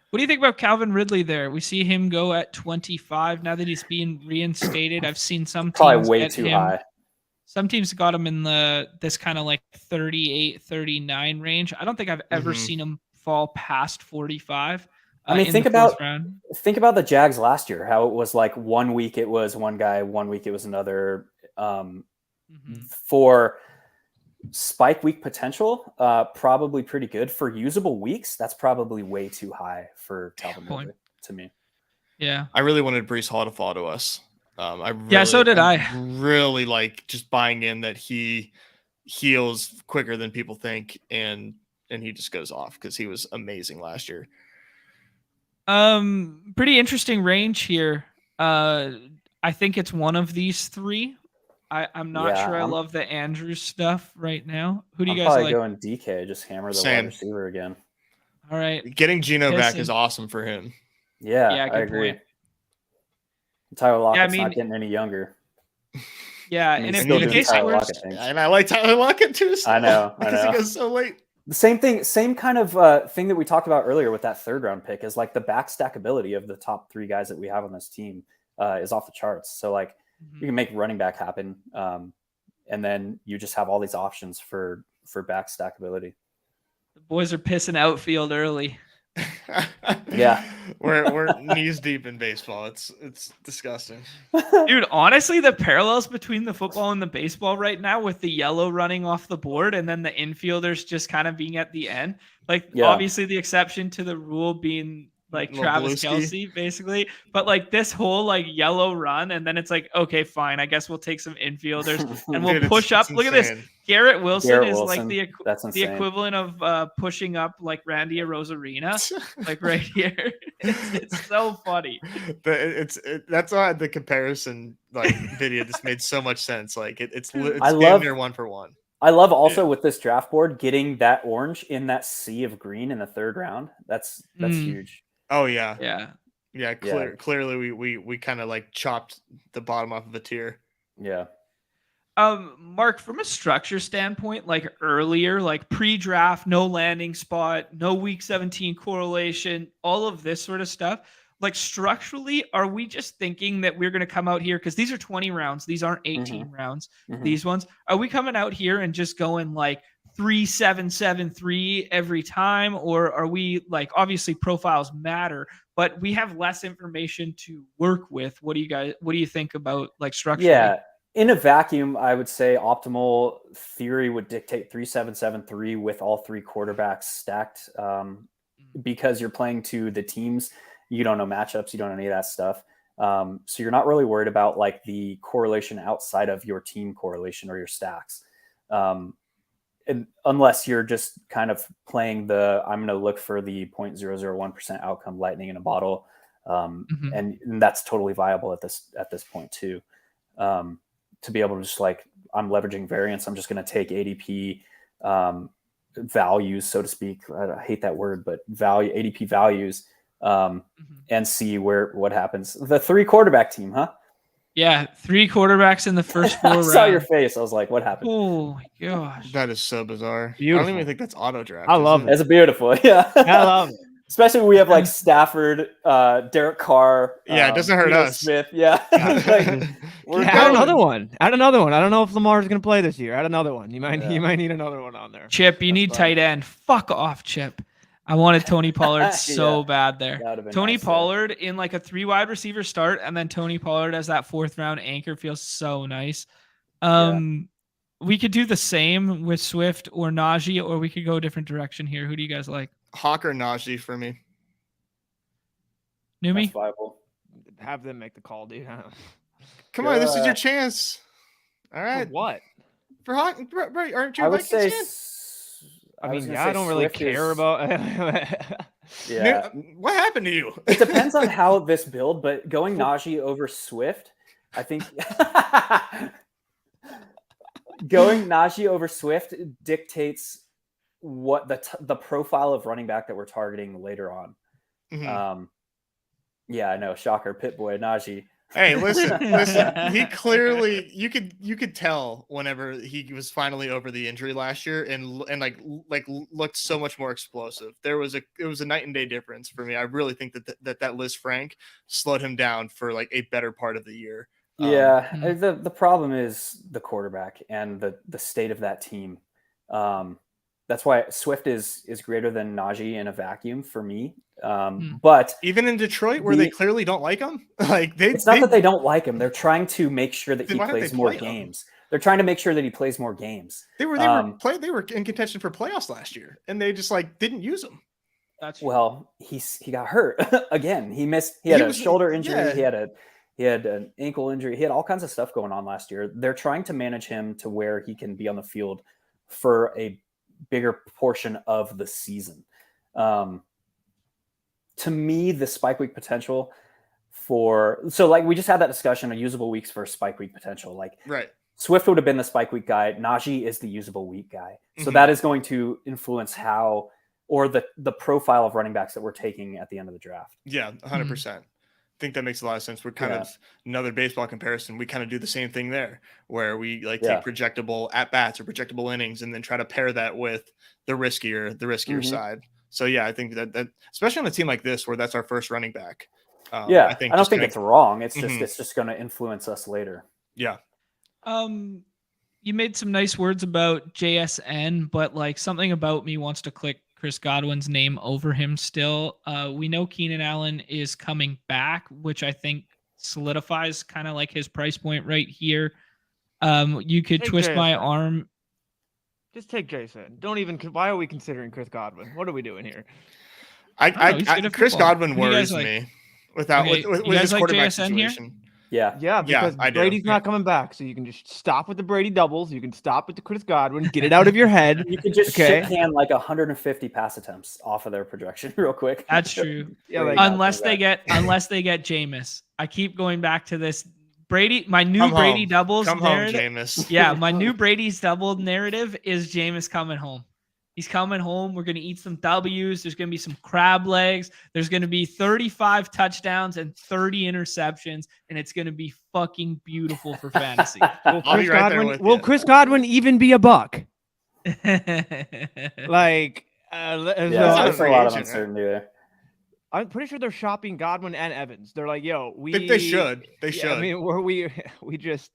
What do you think about Calvin Ridley there? We see him go at 25 now that he's being reinstated. I've seen some teams probably way too high. Some teams got him in this kind of like 38, 39 range. I don't think I've ever seen him fall past 45. I mean, think about the Jags last year, how it was like 1 week it was one guy, 1 week it was another. For spike week potential, probably pretty good. For usable weeks, that's probably way too high for Calvin Ridley to me. Yeah. I really wanted Breece Hall to fall to us. So did I. Really like just buying in that he heals quicker than people think, and he just goes off because he was amazing last year. Pretty interesting range here. I think it's one of these three. I'm not sure I love the Andrews stuff right now. Who do you guys probably like? Going DK, just hammer the wide receiver again. All right. Getting Geno back is awesome for him. Yeah, I agree. Tyler Lockett's not getting any younger. Yeah, and if DK scores, and I like Tyler Lockett too. I know. Because he goes so late. The same kind of thing that we talked about earlier with that 3rd round pick is like the back stackability of the top 3 guys that we have on this team is off the charts. So like you can make running back happen, and then you just have all these options for back stackability. The boys are pissing outfield early. Yeah, we're knees deep in baseball. It's disgusting, dude. Honestly, the parallels between the football and the baseball right now, with the yellow running off the board and then the infielders just kind of being at the end, like obviously the exception to the rule being like Travis Kelce, basically, but like this whole like yellow run, and then it's like, okay, fine, I guess we'll take some infielders and we'll push up. Look at this. Garrett Wilson is like the equivalent of pushing up like Randy Arozarena, like right here. It's so funny. That's why the comparison like video just made so much sense. Like it's damn near 1 for 1. I love also with this draft board getting that orange in that sea of green in the 3rd round. That's huge. Oh yeah. Yeah. Clearly we kind of like chopped the bottom off of a tier. Yeah. Mark, from a structure standpoint, like earlier, like pre-draft, no landing spot, no week 17 correlation, all of this sort of stuff, like structurally, are we just thinking that we're going to come out here? Because these are 20 rounds. These aren't 18 rounds. These ones. Are we coming out here and just going like 3-7-7-3 every time? Or are we like, obviously profiles matter, but we have less information to work with. What do you think about like structure? Yeah. In a vacuum, I would say optimal theory would dictate 3-7-7-3 with all 3 quarterbacks stacked, because you're playing to the teams. You don't know matchups. You don't know any of that stuff. So you're not really worried about like the correlation outside of your team correlation or your stacks. And unless you're just kind of playing I'm going to look for the 0.001% outcome lightning in a bottle. And that's totally viable at this point too. To be able to just like, I'm leveraging variance. I'm just going to take ADP values, so to speak. I hate that word, but ADP values, and see what happens. The 3 quarterback team, huh? Yeah, 3 quarterbacks in the first 4 rounds. I saw your face. I was like, what happened? Oh my gosh. That is so bizarre. Beautiful. I don't even think that's auto draft. I love it. It's beautiful. Yeah. I love it. Especially when we have like Stafford, Derek Carr. Yeah, it doesn't hurt us. Smith. Yeah. Add another one. I don't know if Lamar's going to play this year. Add another one. You might need another one on there. Chip, you need tight end. Fuck off, Chip. I wanted Tony Pollard so bad there. Tony Pollard in like a 3 wide receiver start, and then Tony Pollard as that 4th round anchor feels so nice. We could do the same with Swift or Najee, or we could go a different direction here. Who do you guys like? Hawk or Najee for me. Numi? Have them make the call, dude. Come on, this is your chance. All right. For what? For Hawk, right? Aren't you? I would say. I don't really care about. Yeah. What happened to you? It depends on how this build, but going Najee over Swift, I think. Going Najee over Swift dictates what the profile of running back that we're targeting later on. Yeah, I know. Shocker. Pit boy Najee. Hey, listen. He clearly, you could tell whenever he was finally over the injury last year, and like looked so much more explosive. It was a night and day difference for me. I really think that Liz Frank slowed him down for like a better part of the year. Yeah, the problem is the quarterback and the state of that team. That's why Swift is greater than Najee in a vacuum for me. But even in Detroit, where they clearly don't like him, like it's not that they don't like him. They're trying to make sure that he plays more games. They're trying to make sure that he plays more games. They were in contention for playoffs last year, and they just like didn't use him. Well, he got hurt again. He missed. He had a shoulder injury. Yeah. He had an ankle injury. He had all kinds of stuff going on last year. They're trying to manage him to where he can be on the field for a bigger portion of the season. To me, the spike week potential like we just had that discussion of usable weeks for spike week potential. Like right. Swift would have been the spike week guy. Najee is the usable week guy. So that is going to influence how, or the profile of running backs that we're taking at the end of the draft. Yeah, 100%. I think that makes a lot of sense. We're kind of another baseball comparison. We kind of do the same thing there, where we like take projectable at bats or projectable innings, and then try to pair that with the riskier side. So yeah, I think that especially on a team like this, where that's our first running back. I don't think it's wrong. It's just it's just going to influence us later. Yeah. You made some nice words about JSN, but like something about me wants to click Chris Godwin's name over him still. We know Keenan Allen is coming back, which I think solidifies kind of like his price point right here. You could twist JSN. My arm. Just take Jason. Why are we considering Chris Godwin? What are we doing here? Chris Godwin worries me with his quarterback situation. Here? Yeah, because Brady's not coming back, so you can just stop with the Brady doubles. You can stop with the Chris Godwin, get it out of your head. You can just shit can like 150 pass attempts off of their projection real quick. That's true. Unless they get Jameis. I keep going back to this. Brady, my new Brady doubles narrative. Jameis. Yeah, my new Brady's double narrative is Jameis coming home. He's coming home. We're going to eat some W's. There's going to be some crab legs. There's going to be 35 touchdowns and 30 interceptions, and it's going to be fucking beautiful for fantasy. Will Chris Godwin even be a buck? Like, there's a lot of uncertainty there. I'm pretty sure they're shopping Godwin and Evans. They're like, yo, they should. They should. I mean, we just.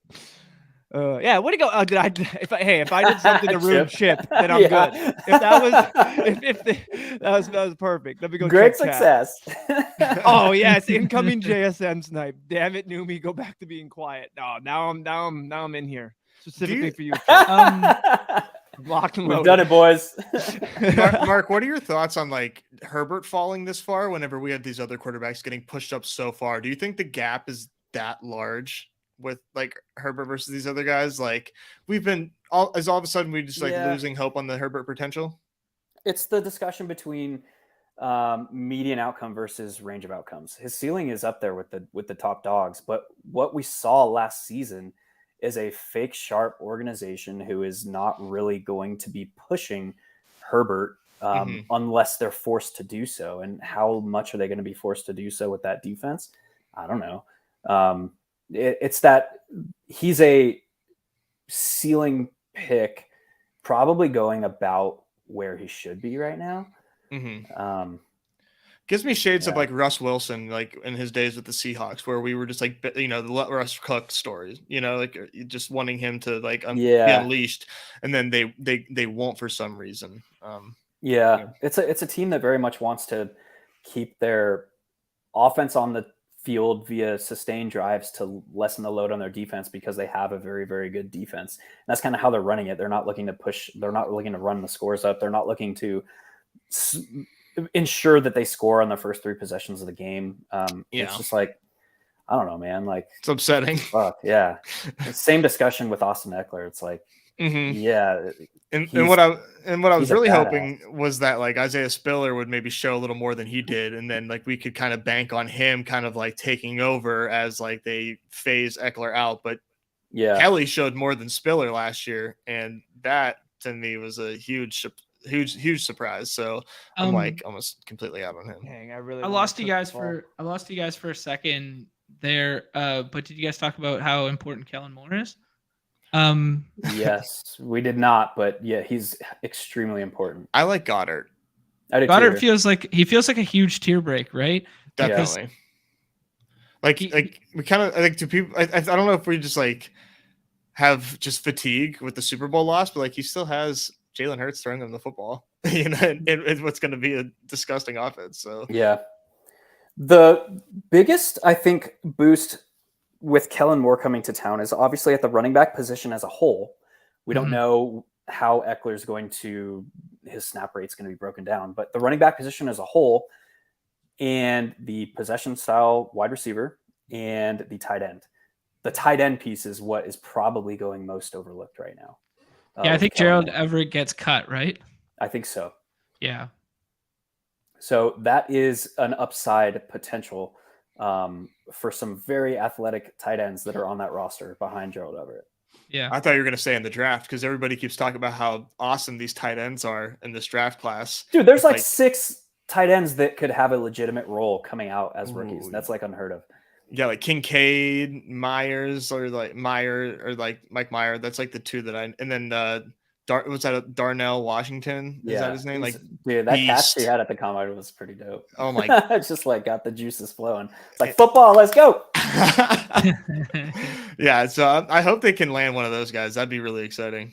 Yeah, way to go! If I did something to ruin Chip, then I'm good. If that was perfect. Let me go. Great success. Oh yes, incoming JSN snipe. Damn it, Numi, go back to being quiet. No, now I'm in here specifically for you. Locked and loaded. We've done it, boys. Mark, what are your thoughts on like Herbert falling this far? Whenever we had these other quarterbacks getting pushed up so far, do you think the gap is that large with like Herbert versus these other guys? Like we've been all of a sudden we just like losing hope on the Herbert potential. It's the discussion between median outcome versus range of outcomes. His ceiling is up there with the top dogs, but what we saw last season is a fake sharp organization who is not really going to be pushing Herbert unless they're forced to do so. And how much are they going to be forced to do so with that defense? I don't know. It's that he's a ceiling pick, probably going about where he should be right now. Gives me shades of like Russ Wilson, like in his days with the Seahawks, where we were just like, the Russ Cook stories, like just wanting him to like be unleashed, and then they won't for some reason. It's a team that very much wants to keep their offense on the field via sustained drives to lessen the load on their defense because they have a very, very good defense. And that's kind of how they're running it. They're not looking to push. They're not looking to run the scores up. They're not looking to ensure that they score on the first 3 possessions of the game. It's just like, I don't know, man. Like it's upsetting. Fuck yeah. Same discussion with Austin Eckler. It's like, and what I was really hoping was that like Isaiah Spiller would maybe show a little more than he did, and then like we could kind of bank on him kind of like taking over as like they phase Eckler out. But Kelly showed more than Spiller last year, and that to me was a huge surprise. So I'm like almost completely out on him. Dang, I lost you guys for a second there. But did you guys talk about how important Kellen Moore is? Yes, we did not, but yeah, he's extremely important. I like Goddard. Goddard feels like a huge tier break, right? Definitely. Like we kind of like to people. I don't know if we just like have just fatigue with the Super Bowl loss, but like he still has Jalen Hurts throwing them the football, and what's going to be a disgusting offense. So yeah, the biggest I think boost with Kellen Moore coming to town is obviously at the running back position as a whole. We don't know how Eckler's going to, his snap rate's going to be broken down, but the running back position as a whole and the possession style wide receiver and the tight end. The tight end piece is what is probably going most overlooked right now. Yeah, I think Gerald Everett gets cut, right? I think so. Yeah. So that is an upside potential for some very athletic tight ends that are on that roster behind Gerald Everett. Yeah. I thought you were going to say in the draft, because everybody keeps talking about how awesome these tight ends are in this draft class. Dude, there's like 6 tight ends that could have a legitimate role coming out as rookies. That's like unheard of. Yeah, like Kincaid, Myers, or like Meyer, or like Mike Meyer. That's like the 2 that I, and then was that Darnell Washington? Is that his name? Like, dude, that catch he had at the combine was pretty dope. Oh my! It's just like got the juices flowing. It's like football. Let's go. Yeah, so I hope they can land one of those guys. That'd be really exciting.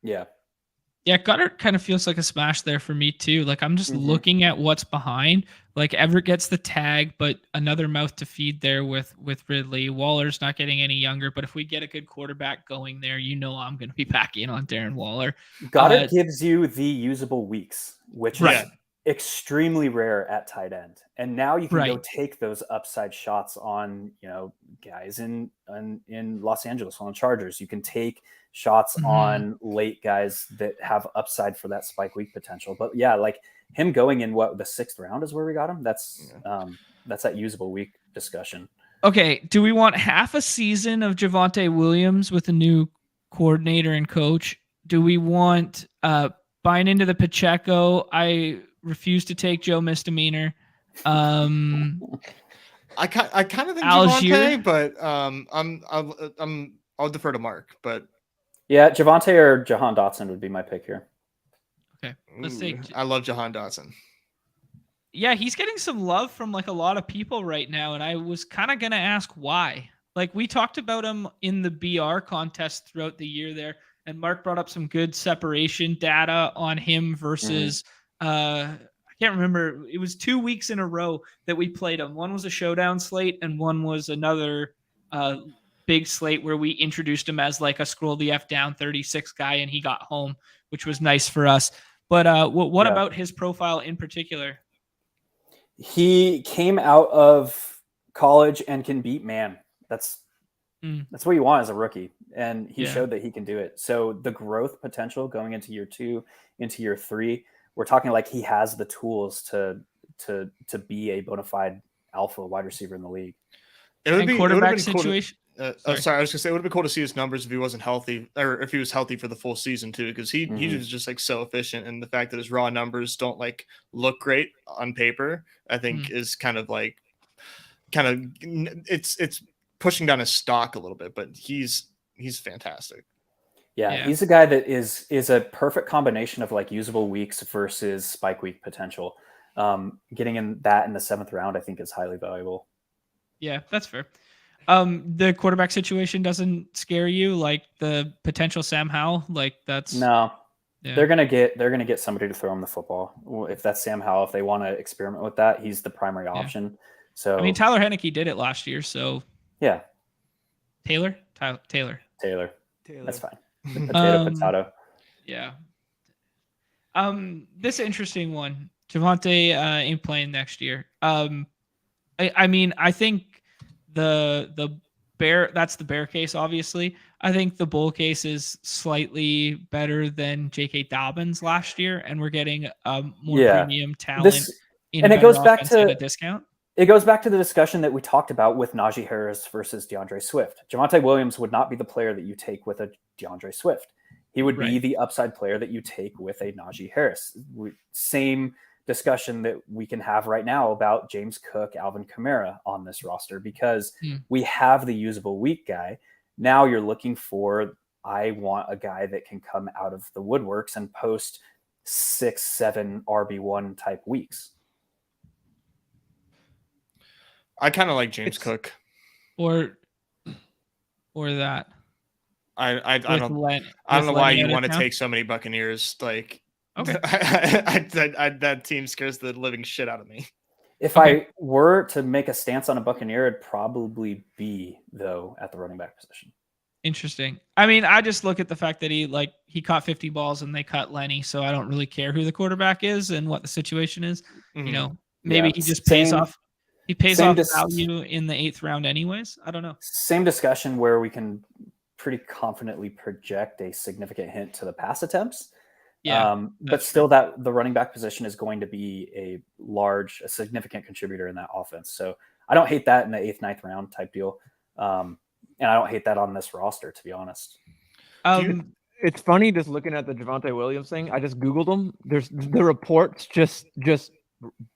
Yeah. Yeah, Goddard kind of feels like a smash there for me too. Like I'm just looking at what's behind. Like Everett gets the tag, but another mouth to feed there with Ridley. Waller's not getting any younger, but if we get a good quarterback going there, I'm going to be back in on Darren Waller. Goddard gives you the usable weeks, which is extremely rare at tight end. And now you can go take those upside shots on, guys in Los Angeles on the Chargers. You can take shots on late guys that have upside for that spike week potential. But yeah, like him going in the 6th round is where we got him. That's that usable week discussion. Okay. Do we want half a season of Javonte Williams with a new coordinator and coach? Do we want buying into the Pacheco? I refuse to take Joe Misdemeanor. I kind of think Javonte, but I'll defer to Mark. But yeah, Javonte or Jahan Dotson would be my pick here. Okay, let's take. I love Jahan Dotson. Yeah, he's getting some love from like a lot of people right now, and I was kind of gonna ask why. Like we talked about him in the BR contest throughout the year there, and Mark brought up some good separation data on him versus. I can't remember. It was 2 weeks in a row that we played him. One was a showdown slate, and one was another big slate where we introduced him as like a scroll the F down 36 guy, and he got home, which was nice for us. But what about his profile in particular? He came out of college and can beat man. That's what you want as a rookie, and he showed that he can do it. So the growth potential going into year 2, into year 3, we're talking like he has the tools to be a bona fide alpha wide receiver in the league. It would be quarterback situation. Sorry, I was gonna say it would be cool to see his numbers if he wasn't healthy, or if he was healthy for the full season too, because he was just like so efficient, and the fact that his raw numbers don't like look great on paper, I think is it's pushing down his stock a little bit, but he's fantastic. Yeah, he's a guy that is a perfect combination of like usable weeks versus spike week potential. Getting in the 7th round, I think, is highly valuable. Yeah, that's fair. The quarterback situation doesn't scare you, like the potential Sam Howell, like that's no. Yeah. They're gonna get somebody to throw him the football. If that's Sam Howell, if they want to experiment with that, he's the primary option. So I mean, Tyler Heineke did it last year, so yeah. Taylor. That's fine. Potato. Yeah. This interesting one. Javonte ain't playing next year. I mean, I think the bear, that's the bear case, obviously. I think the bull case is slightly better than J.K. Dobbins last year, and we're getting more premium talent and it goes back to a discount. It goes back to the discussion that we talked about with Najee Harris versus DeAndre Swift. Javonte Williams would not be the player that you take with a DeAndre Swift. He would be the upside player that you take with a Najee Harris. Same discussion that we can have right now about James Cook, Alvin Kamara on this roster, because we have the usable week guy. Now you're looking for, I want a guy that can come out of the woodworks and post 6-7 RB1 type weeks. I kind of like James Cook, or that. I don't know why you want to take so many Buccaneers. Like, okay, that team scares the living shit out of me. If I were to make a stance on a Buccaneer, it'd probably be, though, at the running back position. Interesting. I mean, I just look at the fact that he caught 50 balls and they cut Lenny, so I don't really care who the quarterback is and what the situation is. Mm-hmm. Maybe he just pays off. He pays off value in the 8th round anyways. I don't know. Same discussion where we can pretty confidently project a significant hint to the pass attempts. Yeah. But still that the running back position is going to be a significant contributor in that offense. So I don't hate that in the 8th, 9th round type deal. And I don't hate that on this roster, to be honest. It's funny just looking at the Javonte Williams thing. I just Googled them. There's the reports just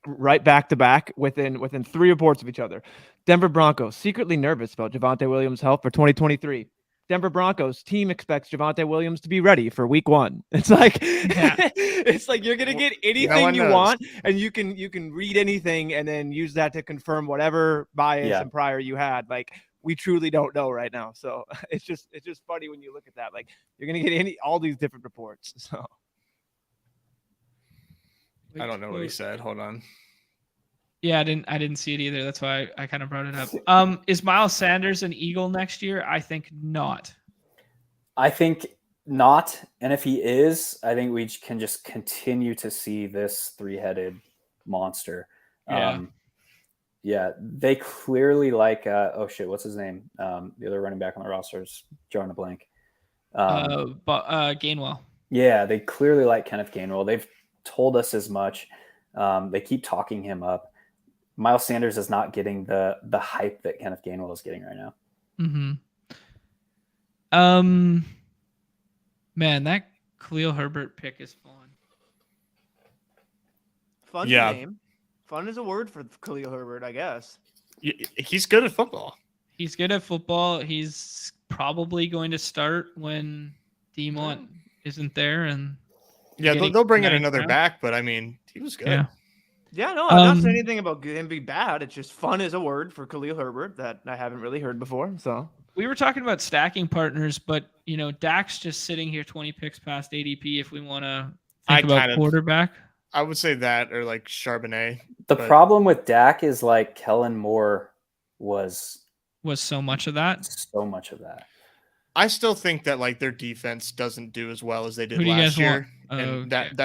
right back to back within 3 reports of each other. Denver Broncos secretly nervous about Javonte Williams' health for 2023. Denver Broncos team expects Javonte Williams to be ready for week 1. It's like it's like you're gonna get anything you want, and you can read anything and then use that to confirm whatever bias and prior you had. Like, we truly don't know right now. So it's just funny when you look at that. Like, you're gonna get all these different reports. So I don't know what he said. Hold on. Yeah, I didn't see it either. That's why I kind of brought it up. Is Miles Sanders an Eagle next year? I think not. I think not. And if he is, I think we can just continue to see this 3-headed monster. Yeah, they clearly like what's his name? The other running back on the roster is drawing a blank. Gainwell. Yeah, they clearly like Kenneth Gainwell. They've told us as much. They keep talking him up. Miles Sanders is not getting the hype that Kenneth Gainwell is getting right now. Mm-hmm. Man, that Khalil Herbert pick is fun. Fun name. Fun is a word for Khalil Herbert, I guess. He's good at football. He's good at football. He's probably going to start when Demont isn't there, and they'll bring in another back. But I mean, he was good. Yeah, no, I'm not saying anything about him being bad. It's just fun is a word for Khalil Herbert that I haven't really heard before. So we were talking about stacking partners, but Dak's just sitting here 20 picks past ADP. If we want to think about quarterback, I would say that, or like Charbonnet. The problem with Dak is like Kellen Moore was so much of that. So much of that. I still think that like their defense doesn't do as well as they did last year, and that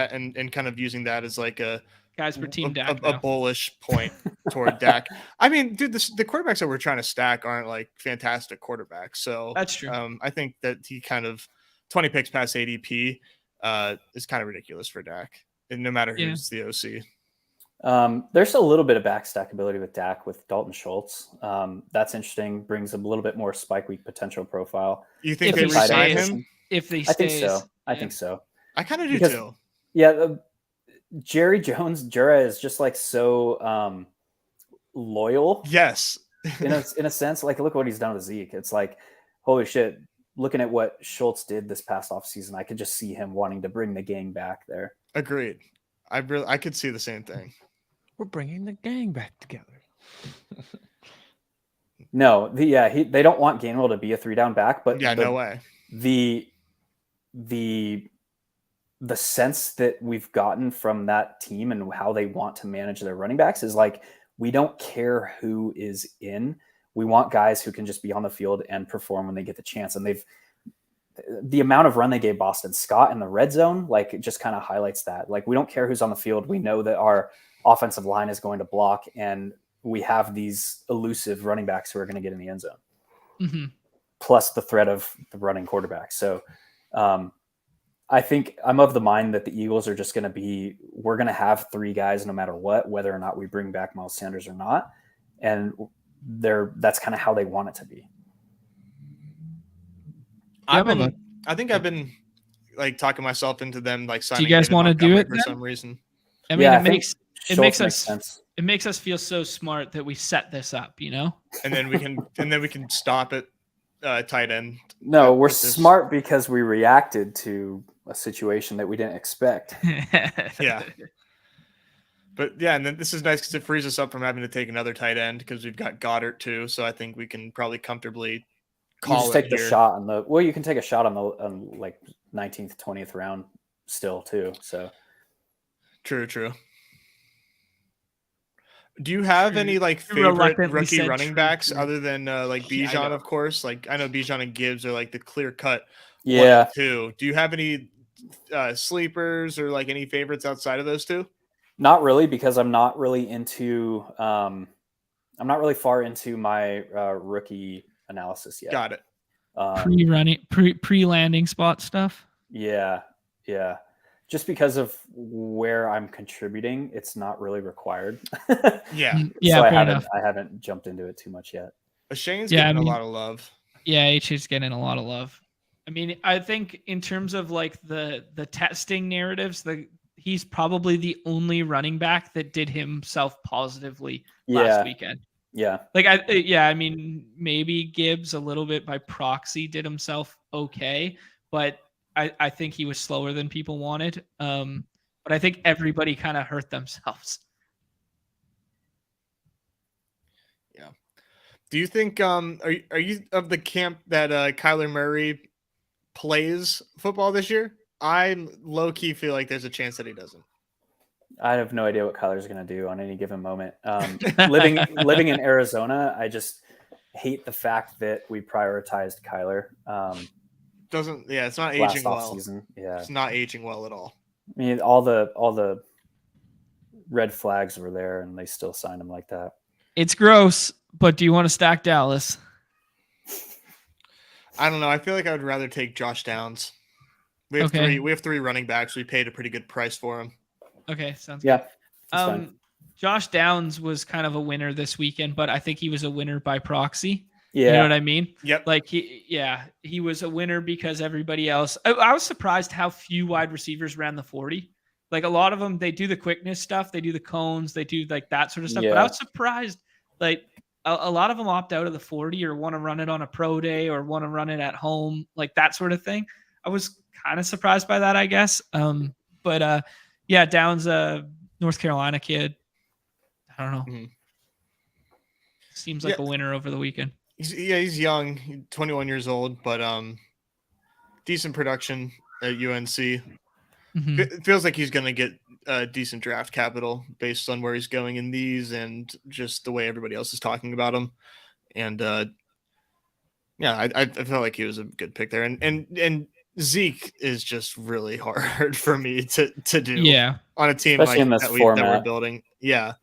kind of using that as like a guys for team Dak, a bullish point toward Dak. I mean, dude, the quarterbacks that we're trying to stack aren't like fantastic quarterbacks. So that's true. I think that he kind of 20 picks past ADP is kind of ridiculous for Dak, and no matter who's the OC. There's a little bit of back stackability with Dak with Dalton Schultz. That's interesting. Brings a little bit more spike week potential profile. You think they resign him? If they stay, I think so. I kind of do too. Yeah. Jerry Jones Jura is just like so loyal. Yes. in a sense, like look what he's done with Zeke. It's like, holy shit, looking at what Schultz did this past offseason, I could just see him wanting to bring the gang back there. Agreed. I could see the same thing. We're bringing the gang back together. No, they don't want Gainwell to be a 3-down back, but no way. The sense that we've gotten from that team and how they want to manage their running backs is like, we don't care who is in. We want guys who can just be on the field and perform when they get the chance. And the amount of run they gave Boston Scott in the red zone, like it just kind of highlights that. Like, we don't care who's on the field. We know that our offensive line is going to block, and we have these elusive running backs who are going to get in the end zone. Mm-hmm. Plus the threat of the running quarterback. So, I think I'm of the mind that the Eagles are just going to we're going to have 3 guys no matter what, whether or not we bring back Miles Sanders or not. And that's kind of how they want it to be. I think I've been like talking myself into them like signing. Do you guys want to do it for some reason? I mean, it makes us feel so smart that we set this up, And then we can stop at tight end. No, we're smart because we reacted to a situation that we didn't expect. Yeah. But yeah, and then this is nice because it frees us up from having to take another tight end because we've got Goddard too. So I think we can probably comfortably call take the shot on you can take a shot on like 19th, 20th round still too. So true. Do you have any like favorite reluctantly rookie said running true, backs true. other than like Yeah, I Bijan, know. of course? Like I know Bijan and Gibbs are like the clear cut Yeah. 1 and 2. Do you have any sleepers or like any favorites outside of those two? Not really, because I'm not really into. I'm not really far into my rookie analysis yet. Got it. Pre-landing spot stuff. Yeah. Just because of where I'm contributing, it's not really required. Yeah. Yeah, So fair enough. I haven't jumped into it too much yet. Shane's Yeah, getting I mean- a lot of love. Yeah, H is getting a lot of love. I mean, I think in terms of like the testing narratives, he's probably the only running back that did himself positively last weekend. Yeah. Like I mean, maybe Gibbs a little bit by proxy did himself okay, but I think he was slower than people wanted. But I think everybody kind of hurt themselves. Yeah. Do you think are you of the camp that Kyler Murray plays football this year? I low key feel like there's a chance that he doesn't. I have no idea what Kyler's going to do on any given moment. Living in Arizona, I just hate the fact that we prioritized Kyler. It's not last aging well. offseason. Yeah. It's not aging well at all. I mean, all the red flags were there, and they still signed him like that. It's gross, but do you want to stack Dallas? I don't know. I feel like I would rather take Josh Downs. We have three running backs. We paid a pretty good price for him. Okay, sounds Yeah. good. That's fine. Josh Downs was kind of a winner this weekend, but I think he was a winner by proxy. Yeah. You know what I mean? Yep. Like he was a winner because everybody else. I was surprised how few wide receivers ran the 40. Like a lot of them, they do the quickness stuff, they do the cones, they do like that sort of stuff. Yeah. But I was surprised, like a lot of them opt out of the 40 or want to run it on a pro day or want to run it at home, like that sort of thing. I was kind of surprised by that, I guess. But yeah, Downs, North Carolina kid. I don't know. Mm-hmm. Seems like a winner over the weekend. He's young, 21 years old, but decent production at UNC. Mm-hmm. It feels like he's going to get decent draft capital based on where he's going in these and just the way everybody else is talking about him. And I felt like he was a good pick there. And Zeke is just really hard for me to do. Yeah, on a team Especially in like this that format. we're building. Yeah.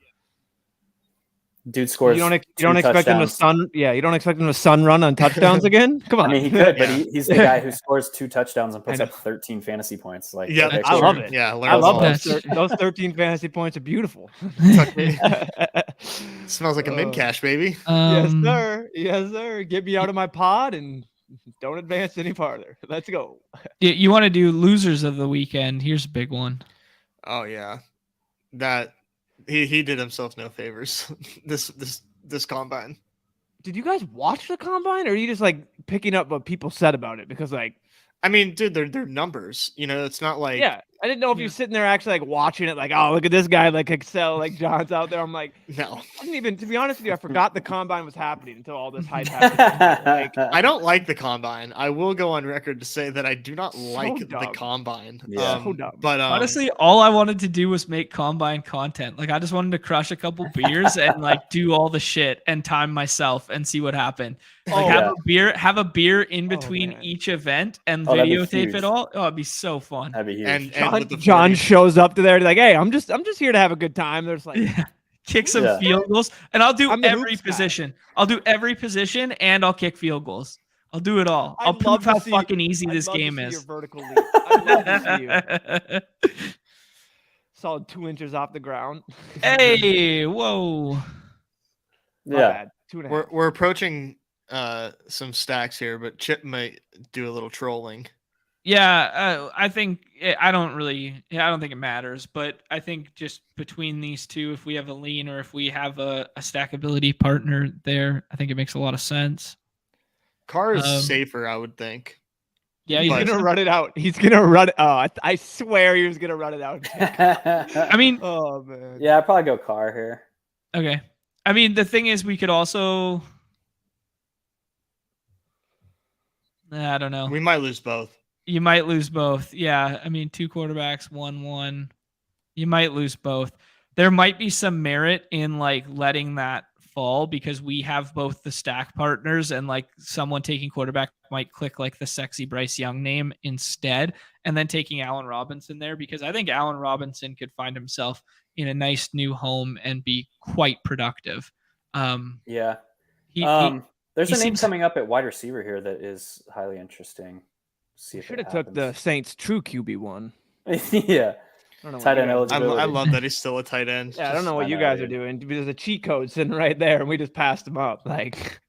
Dude scores. You don't two expect him to touchdowns. you don't expect him to sun run on touchdowns again? Come on. I mean, he could, but Yeah. he's the guy who scores 2 touchdowns and I puts know. up 13 fantasy points. Like, Yeah, okay, I cool. love it. Yeah, I love that. those 13 fantasy points are beautiful. Smells like a mid cash, baby. Yes, sir. Yes, sir. Get me out of my pod and don't advance any farther. Let's go. You want to do losers of the weekend? Here's a big one. Oh yeah, that he did himself no favors this combine. Did you guys watch the combine, or are you just like picking up what people said about it? Because like, I mean, dude, they're numbers. You know, it's not like yeah, I didn't know if you're sitting there actually like watching it, like, oh, look at this guy, like Excel, like John's out there. I'm like, no. I didn't even, to be honest with you, I forgot the combine was happening until all this hype happened. Like, I don't like the combine. I will go on record to say that I do not like the dumb. combine. Yeah. So dumb. But Honestly, all I wanted to do was make combine content. Like I just wanted to crush a couple beers and like do all the shit and time myself and see what happened. Like have a beer in between man. each event and Oh, that'd be videotape huge. it all. Oh, it'd be so fun. That'd be huge. and with the John 40 shows up to there like, hey, I'm just here to have a good time. There's like, Yeah. Kick some Yeah. field goals, and I'll do I'm the every hoops guy. position. I'll do every position, and I'll kick field goals. I'll do it all. I'll I'd prove love to how see- fucking easy I'd this love to game see is. Your vertical leap. I'd love to see you. Solid 2 inches off the ground. Hey, whoa. My Yeah. bad. 2.5. we're approaching some stacks here, but Chip might do a little trolling. Yeah, I think I don't think it matters, but I think just between these two, if we have a lean or if we have a stackability partner there, I think it makes a lot of sense. Carr is Um, safer, I would think. Yeah, He's but- gonna run it out. He's gonna run it. Oh, I swear he was gonna run it out. I mean, Oh man. Yeah, I'd probably go Carr here. okay. I mean, the thing is, we could also. I don't know. We might lose both. You might lose both. Yeah. I mean, 2 quarterbacks, 1-1. You might lose both. there might be some merit in like letting that fall because we have both the stack partners and like someone taking quarterback might click like the sexy Bryce Young name instead, and then taking Allen Robinson there because I think Allen Robinson could find himself in a nice new home and be quite productive. Yeah. He There's a name seems coming up at wide receiver here that is highly interesting. See if Should it have took the happens. Saints' true QB1. Yeah. I don't know Tight what end you guys- eligibility. I love that he's still a tight end. Yeah, I don't know I what you know, guys are dude. doing. There's a cheat code sitting right there, and we just passed him up. Like,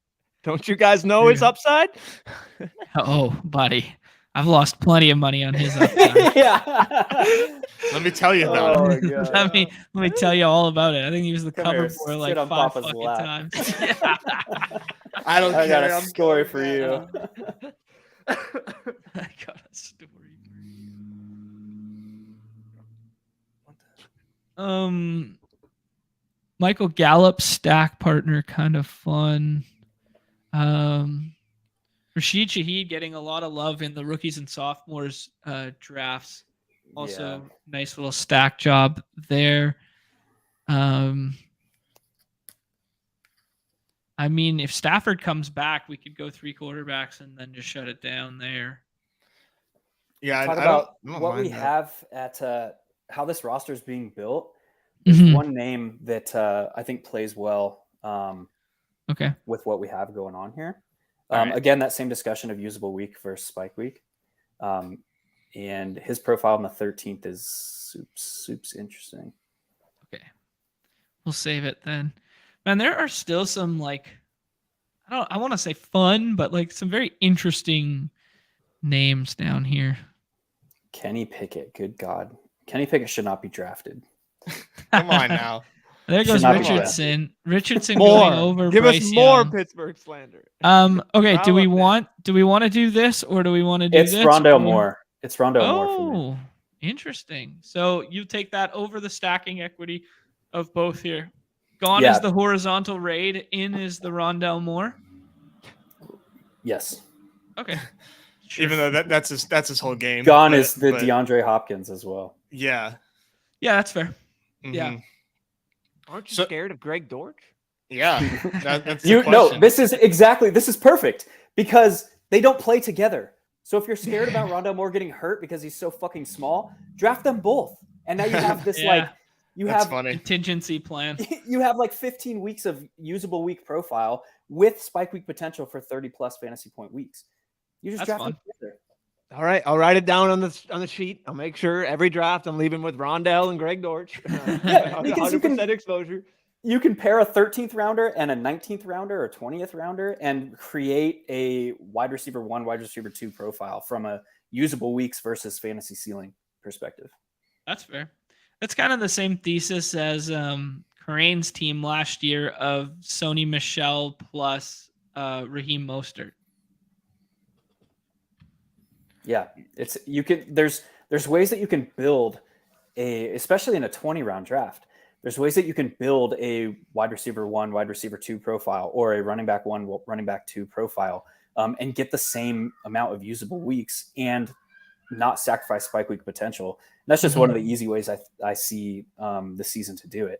don't you guys know his upside? oh, buddy, I've lost plenty of money on his upside. Yeah. Let me tell you about Oh it. my God. let me tell you all about it. I think he was the Come cover here, for like sit on 5 Papa's fucking lap. times. Yeah. I don't I got care. a I'm story going for back. you. I got a story. Michael Gallup stack partner, kind of fun. Rashid Shaheed getting a lot of love in the rookies and sophomores drafts. Also, nice little stack job there. I mean, if Stafford comes back, we could go 3 quarterbacks and then just shut it down there. Yeah, Talk I about don't what we mind that. have at how this roster is being built. There's one name that I think plays well Okay. with what we have going on here. All right. Again, that same discussion of usable week versus spike week. And his profile on the 13th is soups interesting. Okay. We'll save it then. Man, there are still some like I want to say fun, but like some very interesting names down here. Kenny Pickett, good God. Kenny Pickett should not be drafted. Come on now. There goes Should not be Richardson. Richardson More. going over Give Bryce us more Young. Pittsburgh slander. Okay, do we Growl up want to do this or do we want to do It's this? Rondale or- Moore. It's Rondale Moore for me. Oh, interesting. So you take that over the stacking equity of both here. Gone Yeah. is the horizontal raid. In is the Rondale Moore. Yes. Okay. Sure. Even though that's his whole game. Gone but- is the but DeAndre Hopkins as well. Yeah. Yeah, that's fair. Yeah. Mhm. Aren't you So- scared of Greg Dortch? Yeah. That's the No, question. this is perfect because they don't play together. So if you're scared about Rondale Moore getting hurt because he's so fucking small, draft them both. And now you have this Yeah. That's funny. Contingency plan. you have like 15 weeks of usable week profile with spike week potential for 30 plus fantasy point weeks. You just That's draft fun. them together. All right, I'll write it down on the sheet. I'll make sure every draft I'm leaving with Rondell and Greg Dortch. Yeah, because you 100% can- exposure. You can pair a 13th rounder and a 19th rounder or 20th rounder and create a wide receiver 1, wide receiver 2 profile from a usable weeks versus fantasy ceiling perspective. That's fair. That's kind of the same thesis as Corain's team last year of Sony Michel plus Raheem Mostert. Yeah, there's ways that you can build especially in a 20 round draft. There's ways that you can build a wide receiver 1, wide receiver 2 profile or a running back 1, running back 2 profile and get the same amount of usable weeks and not sacrifice spike week potential. And that's just one of the easy ways I see this season to do it.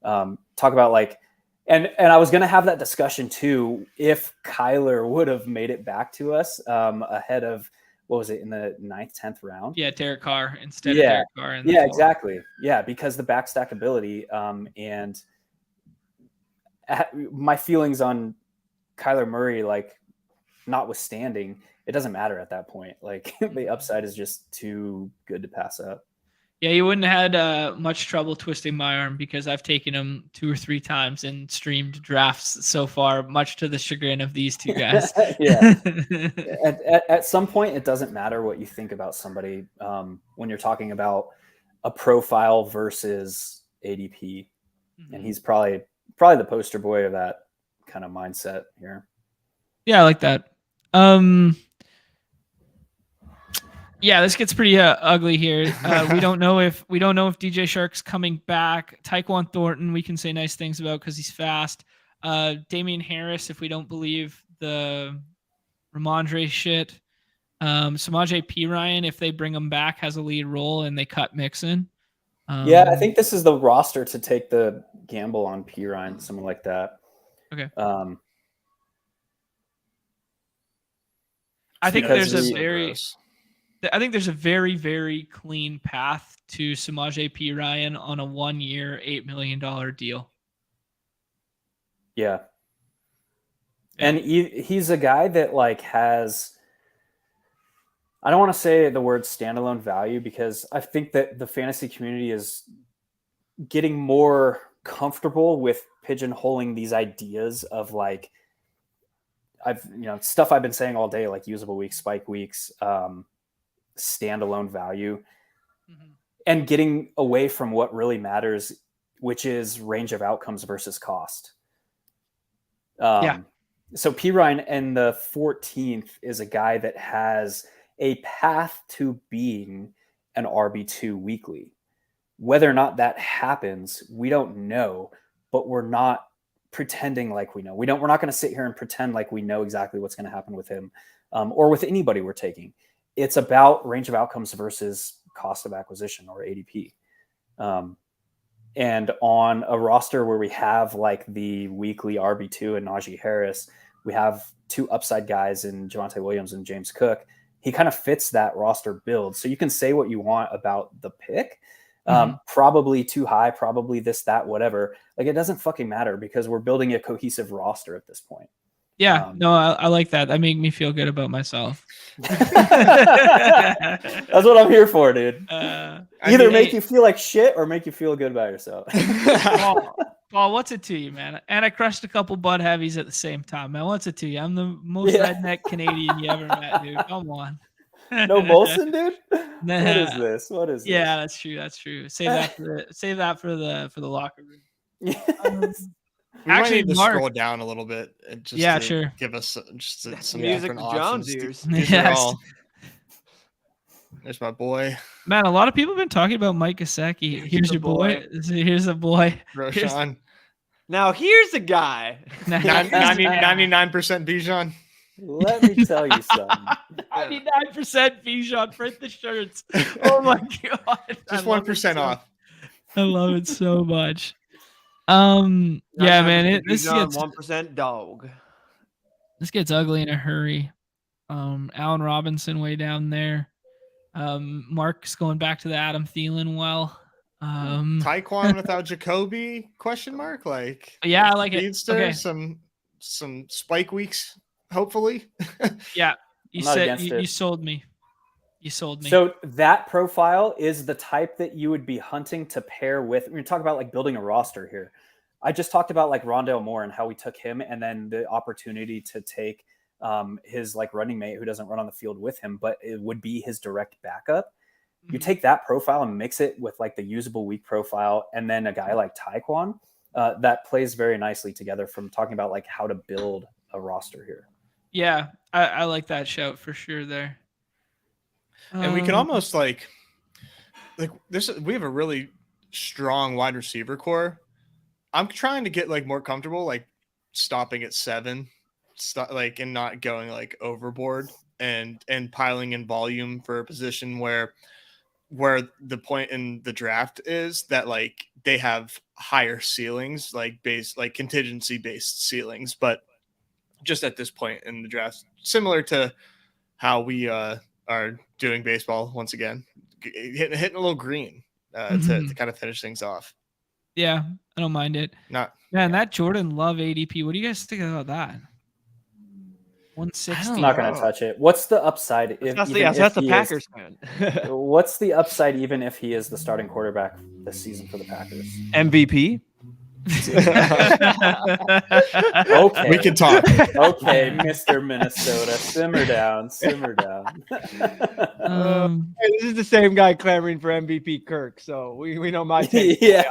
Talk about like, and I was going to have that discussion too, if Kyler would have made it back to us ahead of, what was it, in the 9th, 10th round? Yeah, Derek Carr instead of Derek Carr. In the Yeah, fall. exactly. Yeah, because the backstack ability and my feelings on Kyler Murray, like notwithstanding, it doesn't matter at that point. Like the upside is just too good to pass up. Yeah, you wouldn't have had much trouble twisting my arm because I've taken him 2 or 3 times in streamed drafts so far, much to the chagrin of these two guys. Yeah. At some point, it doesn't matter what you think about somebody when you're talking about a profile versus ADP. And he's probably the poster boy of that kind of mindset here. Yeah, I like that. Yeah, this gets pretty ugly here. We don't know if DJ Shark's coming back. Tyquan Thornton, we can say nice things about because he's fast. Damian Harris, if we don't believe the Ramondre shit. Samaje Perine, if they bring him back, has a lead role and they cut Mixon. Yeah, I think this is the roster to take the gamble on Pirine, someone like that. Okay. I think there's a very, very clean path to Samaje Perine on a 1-year, $8 million deal. Yeah. And he's a guy that like has, I don't want to say the word standalone value because I think that the fantasy community is getting more comfortable with pigeonholing these ideas of like, stuff I've been saying all day, like usable weeks, spike weeks, standalone value, and getting away from what really matters, which is range of outcomes versus cost. So Pirine in the 14th is a guy that has a path to being an RB2 weekly. Whether or not that happens, we don't know, but we're not pretending like we know. We're not going to sit here and pretend like we know exactly what's going to happen with him or with anybody we're taking. It's about range of outcomes versus cost of acquisition or ADP. And on a roster where we have like the weekly RB2 and Najee Harris, we have two upside guys in Javonte Williams and James Cook. He kind of fits that roster build. So you can say what you want about the pick. Probably too high, probably this, that, whatever. Like it doesn't fucking matter because we're building a cohesive roster at this point. Yeah, no, I like that. That made me feel good about myself. That's what I'm here for, dude. Either make you feel like shit or make you feel good about yourself. Paul, what's it to you, man? And I crushed a couple Bud Heavies at the same time, man. What's it to you? I'm the most redneck Canadian you ever met, dude. Come on. No Molson, dude. Nah. What is this? What is this? Yeah, that's true. That's true. Save that for the locker room. We Actually, might need to Mark, scroll down a little bit and just sure. give us some music different to options. John's ears. Yes. There's my boy. Man, a lot of people have been talking about Mike Gesicki. Here's your boy. Here's a boy. Roshan. Now here's a guy. 99% Bijan. Let me tell you something. 99% Bijan. Print the shirts. Oh my god. Just 1% off. I love it so much. Yeah, man. This gets 1% dog. This gets ugly in a hurry. Allen Robinson way down there. Mark's going back to the Adam Thielen well. Tyquan without Jacoby? Question mark. Like I like it. Okay. Some spike weeks, hopefully. Yeah, you sold me. You sold me. So that profile is the type that you would be hunting to pair with. We're talking about like building a roster here. I just talked about like Rondale Moore and how we took him, and then the opportunity to take his like running mate who doesn't run on the field with him, but it would be his direct backup. You take that profile and mix it with like the usable week profile, and then a guy like Tyquan that plays very nicely together. From talking about like how to build a roster here. Yeah, I like that shout for sure there. And we can almost like this. We have a really strong wide receiver core. I'm trying to get like more comfortable, like stopping at 7, and not going like overboard and piling in volume for a position where the point in the draft is that like they have higher ceilings, like contingency based ceilings, but just at this point in the draft, similar to how we are doing baseball once again, hitting a little green to kind of finish things off. Yeah, I don't mind it. That Jordan Love ADP. What do you guys think about that? 160. I'm not going to touch it. What's the upside? That's the Packers fan. What's the upside even if he is the starting quarterback this season for the Packers? MVP? Okay, we can talk. Okay, Mr. Minnesota, simmer down. This is the same guy clamoring for MVP Kirk, so we know my take. Yeah,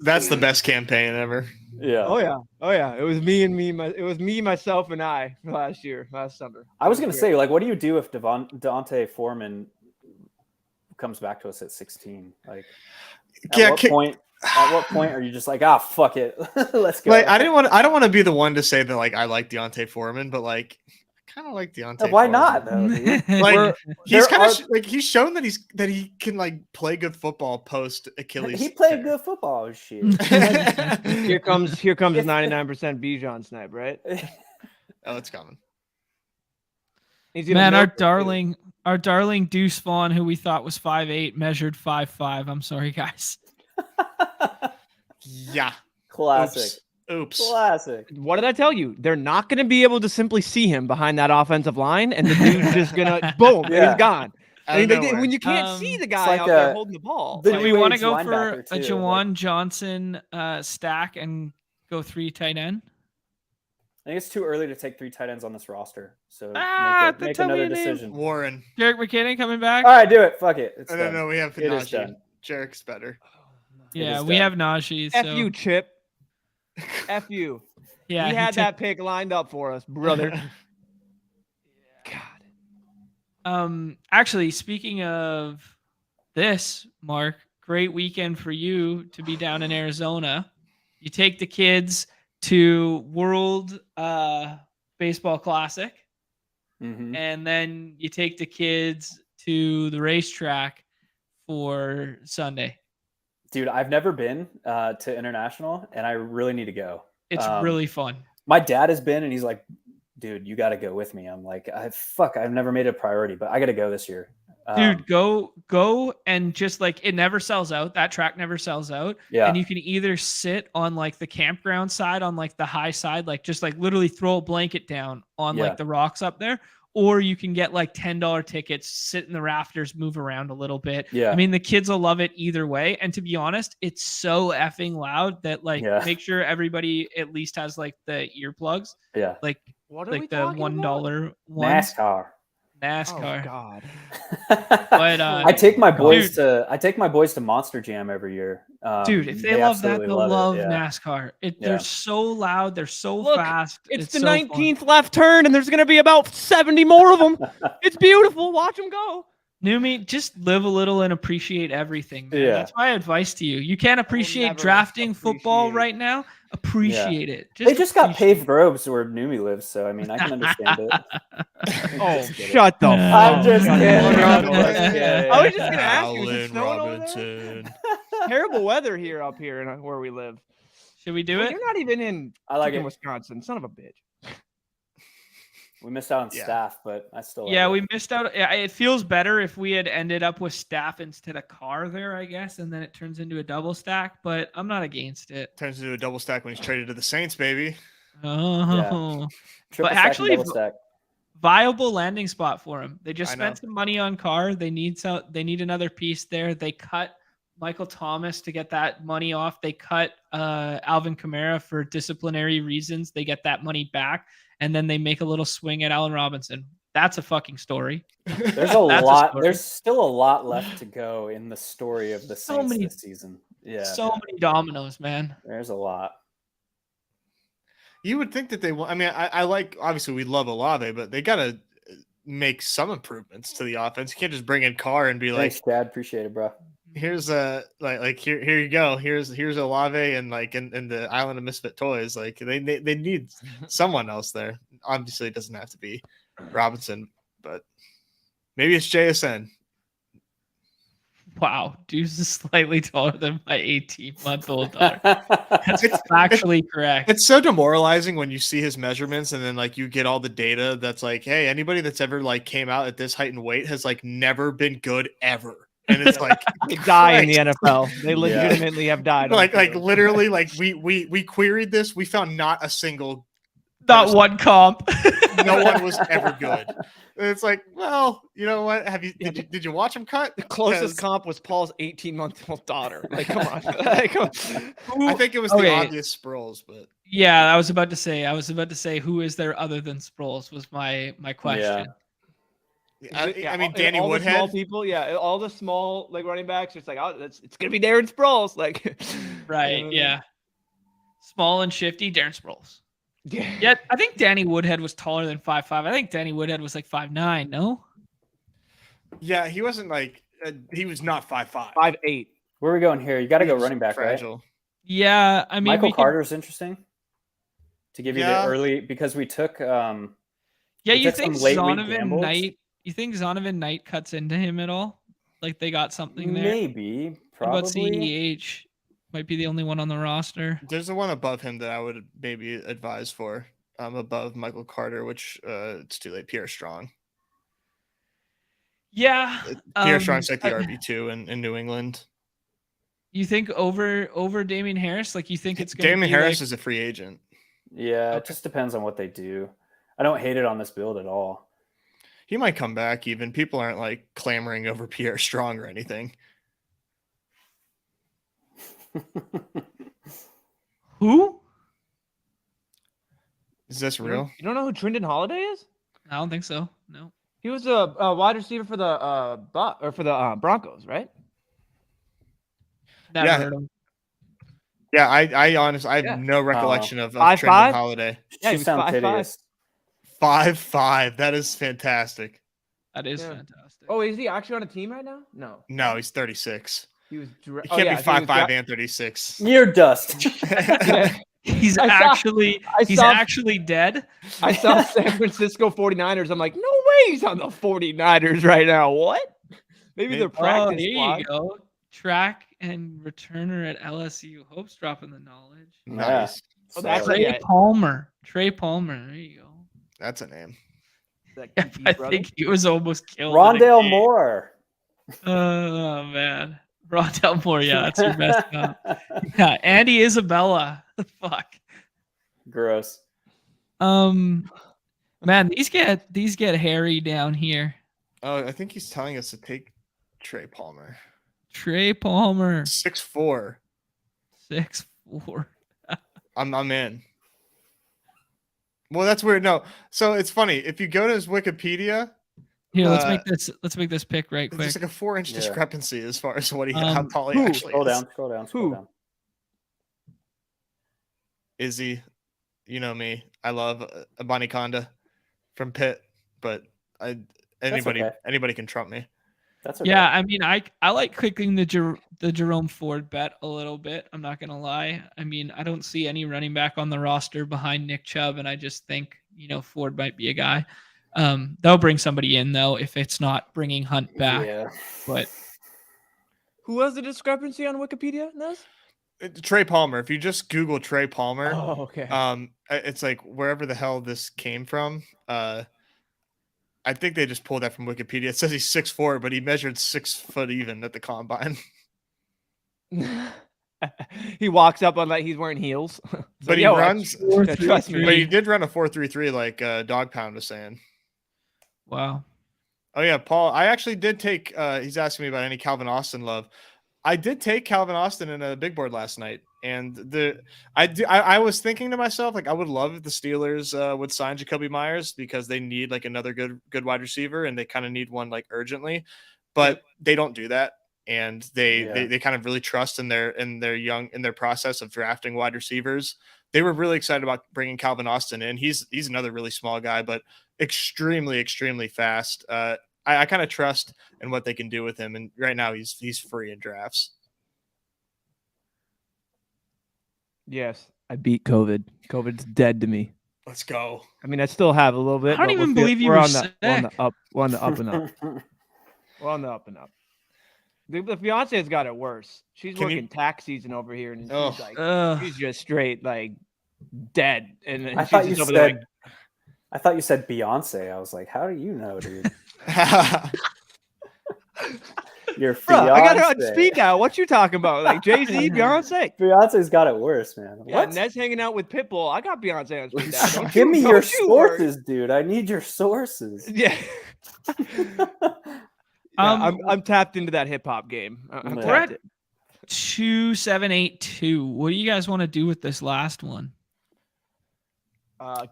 that's the best campaign ever. Yeah. Oh yeah. It was me, myself, and I last summer. I was gonna say, like, what do you do if Devontae Foreman comes back to us at 16? Like, at what point are you just like, fuck it, let's go? Like, I don't want to be the one to say that like I like Deontay Foreman, but like, I kind of like Deontay. Why not though, dude? Like he's there kind are- of like he's shown that he can like play good football post Achilles. He played tear. good football. Shit. Here comes his If- 99% Bijan snipe, right? Oh, it's coming. He's gonna Man, milk it, too. our darling Deuce Vaughn, who we thought was 5'8", measured 5'5". I'm sorry, guys. Yeah. Classic. Oops. Classic. What did I tell you? They're not going to be able to simply see him behind that offensive line, and the dude's just going to boom, and Yeah. he's gone. Out of nowhere. When you can't see the guy like out there holding the ball, the Do new we want to age go for linebacker, a too, Jawan like- Johnson stack and go 3 tight end? I think it's too early to take 3 tight ends on this roster. So make tell me another a name. decision. Warren. Derek McKinnon coming back? All right, do it. Fuck it. It's No, done. no, we have It is Najee. done. Jarek's better. Yeah, is we done. have Najee. F So. you, Chip. F you. Yeah, he had took- that pick lined up for us, brother. God. Actually, speaking of this, Mark, great weekend for you to be down in Arizona. You take the kids to World Baseball Classic, Mhm. and then you take the kids to the racetrack for Sunday. Dude, I've never been to international, and I really need to go. It's really fun. My dad has been, and he's like, "Dude, you got to go with me." I'm like, I've never made it a priority, but I got to go this year." Dude, go and just like it never sells out. That track never sells out. Yeah. And you can either sit on like the campground side, on like the high side, like just like literally throw a blanket down on Yeah. like the rocks up there, or you can get like $10 tickets, sit in the rafters, move around a little bit. Yeah. I mean, the kids will love it either way. And to be honest, it's so effing loud that like Yeah. make sure everybody at least has like the earplugs, Yeah. like What are we like the talking $1 ones. NASCAR. NASCAR. Oh, God. But I take my boys dude. to Monster Jam every year. Dude, if they love that, absolutely they'll love it. Yeah. NASCAR. Yeah. They're so loud. They're so Look, fast. It's the so fun. 19th left turn, and there's going to be about 70 more of them. It's beautiful. Watch them go. Numi, just live a little and appreciate everything. Man. Yeah. That's my advice to you. You can't appreciate never drafting football appreciate- right now. Appreciate it. They just got appreciate paved roads where Numi lives, so I mean, I can understand it. Oh, Just kidding. shut the I'm fuck just up. kidding. I'm I'm just just kidding. kidding. I was just going to ask you, is it Alan snowing over there? Robinson. Terrible weather here up here in where we live. Should we do Well, it? You're not even in I like freaking it. Wisconsin. Son of a bitch. We missed out on Yeah. staff, but I still Yeah, like it. we missed out. Yeah, it feels better if we had ended up with staff instead of car there, I guess, and then it turns into a double stack. But I'm not against it. Turns into a double stack when he's traded to the Saints, baby. Oh, Triple stack and actually, double stack. viable landing spot for him. They just I know. spent some money on Carr. They need another piece there. They cut Michael Thomas to get that money off. They cut Alvin Kamara for disciplinary reasons. They get that money back, and then they make a little swing at Allen Robinson. That's a fucking story. There's a That's a lot. story. There's still a lot left to go in the story of the So Saints many- this season. Yeah, So many dominoes, man. there's a lot. You would think that they want. I mean, I like, obviously we love Olave, but they got to make some improvements to the offense. You can't just bring in Carr and be like, Thanks, Dad. Appreciate it, bro. here's here you go. Here's Olave and like in the Island of Misfit Toys. Like they need someone else there. Obviously, it doesn't have to be Robinson, but maybe it's JSN. Wow, Deuce is slightly taller than my 18-month-old daughter. That's factually correct. It's so demoralizing when you see his measurements and then like you get all the data that's like, hey, anybody that's ever like came out at this height and weight has like never been good ever. And it's like They die in the NFL. They legitimately have died. on like the field. literally like we queried this. We found not a single Not person. one comp. No one was ever good. And it's like, well, you know what? Did you watch him cut? The closest 'Cause comp was Paul's 18-month-old daughter. Like, come on. Like, come on. I think it was Okay. the obvious Sproles, but Yeah, I was about to say who is there other than Sproles was my question. I mean, all- Danny all the small Woodhead. people, all the small like running backs. It's like, oh, it's gonna be Darren Sproles. Like, Right, yeah. Small and shifty, Darren Sproles. yeah. Yeah, I think Danny Woodhead was taller than 5'5". I think Danny Woodhead was like 5'9", no? Yeah, he wasn't like he was not 5'5". 5'8". Where are we going here? You got to He go was running back, right? fragile. Yeah, I mean, Michael we could- Carter's interesting to give you Yeah. the early because we took Yeah, They you took some think late-week Zonovan gambles? Knight? You think Zonovan Knight cuts into him at all? Like they got something there. Maybe, What about probably. CEH? Might be the only one on the roster. There's the one above him that I would maybe advise for. Above Michael Carter, which it's too late. Pierre Strong. Yeah, Pierre Strong's like the RB2 in New England. You think over Damian Harris? Like you think it's going to Damian be Harris like, is a free agent. Yeah, Okay. it just depends on what they do. I don't hate it on this build at all. He might come back even. People aren't like clamoring over Pierre Strong or anything. who? Is this You real? don't know who Trendon Holiday is? I don't think so. No. He was a wide receiver for the Broncos, right? Never Yeah. heard of him. Yeah, I honestly I have Yeah. no recollection of 5'5"? Trendon Holiday. Yeah, he She was sounds 5'5". hideous. 5'5". That is fantastic. That is Yeah. fantastic. Oh, is he actually on a team right now? No. No, he's 36. He was. He can't be 5'5" and 36. Near dust. Yeah. He's I saw- actually dead. I saw San Francisco 49ers. I'm like, no way he's on the 49ers right now. What? Maybe they're Oh, practice there squad. you go. Track and returner at LSU. Hope's dropping the knowledge. Nice. Oh, that's Solid. Trey yeah. Palmer. Trey Palmer. There you go. That's a name. That I Kiki brother. think he was almost killed. in a Rondale game. Moore. Oh man, Rondale Moore. Yeah, that's your best comp. Yeah, Andy Isabella. Fuck. Gross. Man, these get hairy down here. Oh, I think he's telling us to take Trey Palmer. Trey Palmer, 6'4". 6'4". I'm in. Well, that's weird. No, so it's funny. If you go to his Wikipedia, Here, let's make this pick right quick. there's like a 4-inch Yeah. discrepancy as far as what how tall he who? actually Scroll is. down, scroll down, Who? scroll down. Izzy, you know me. I love Abani Konda from Pitt, but anybody okay. can trump me. That's okay. Yeah, I mean, I like clicking the Jerome Ford bet a little bit. I'm not gonna lie. I mean, I don't see any running back on the roster behind Nick Chubb, and I just think Ford might be a guy. They'll bring somebody in though if it's not bringing Hunt back. Yeah. But Who has the discrepancy on Wikipedia, Nez? Trey Palmer. If you just Google Trey Palmer, Oh, okay. it's like wherever the hell this came from. I think they just pulled that from Wikipedia. It says he's 6'4", but he measured 6 foot even at the combine. He walks up on like he's wearing heels. But he runs. Trust me. But he did run a 4.33 like Dog Pound was saying. wow. Oh yeah, Paul. I actually did take. He's asking me about any Calvin Austin love. I did take Calvin Austin in a big board last night, and I was thinking to myself like I would love if the Steelers would sign Jacoby Myers because they need like another good wide receiver and they kind of need one like urgently, but they don't do that, and they kind of really trust in their process of drafting wide receivers. They were really excited about bringing Calvin Austin in. He's another really small guy, but extremely fast. I kind of trust in what they can do with him, and right now he's free in drafts. Yes, I beat COVID. COVID's dead to me. Let's go. I mean, I still have a little bit. I don't but even we're believe you we're were on the we're on the sick. up. We're on the up and up. We're on the up and up. The fiance's got it worse. She's Can you- working tax season over here, and she's Oh. like, she's just straight like dead. And then I she's thought you just over said. there like, I thought you said Beyonce. I was like, how do you know, dude? Your bro, fiance. I got her on speed dial. What you talking about? Like Jay-Z, Beyonce? Beyonce's got it worse, man. Yeah, What? Ned's hanging out with Pitbull. I got Beyonce on speed dial. Don't Give you- me don't your you worry. sources, dude. I need your sources. Yeah. I'm tapped into that hip hop game. I'm Yeah. tapped in. 2782. What do you guys want to do with this last one?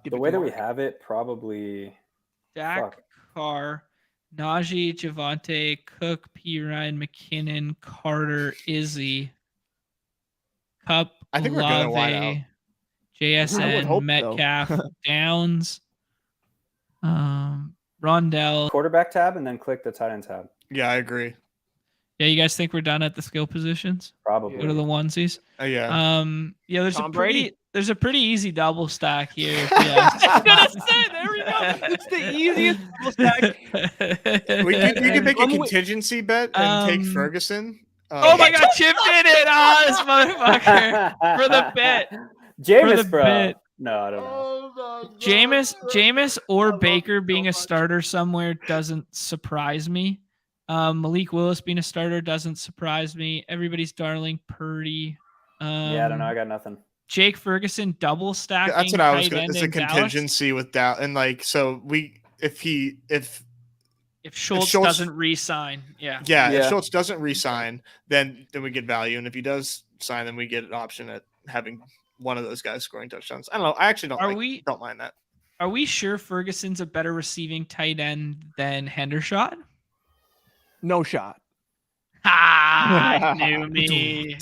Give The it way to that we Mark. have it, probably. Dak Fuck. Carr, Najee, Javante, Cook, P. Ryan, McKinnon, Carter, Izzy, Cup, I think we're gonna wide out. Olave, I would JSN, hope so. Metcalf, Downs, Rondell. Quarterback tab and then click the tight end tab. Yeah, I agree. Yeah, you guys think we're done at the skill positions? Probably. Go to the onesies. Yeah. Yeah, there's Tom a pretty Brady. There's a pretty easy double stack here. Yeah. I was gonna say, there we go. It's the easiest double stack. You can make a contingency bet and take Ferguson. Oh my God, Chip did it! Oh, this motherfucker for the bet. Jameis, bro. No, I don't know. Jameis or Baker being a starter somewhere doesn't surprise me. Malik Willis being a starter doesn't surprise me. Everybody's darling Purdy. Yeah, I don't know. I got nothing. Jake Ferguson double stacking. That's what I was going to. It's a contingency with that, and like so if Schultz doesn't re-sign, if Schultz doesn't re-sign, then we get value, and if he does sign, then we get an option at having one of those guys scoring touchdowns. I don't know. I actually don't mind that. Are we sure Ferguson's a better receiving tight end than Hendershot? No shot. Ah, knew me.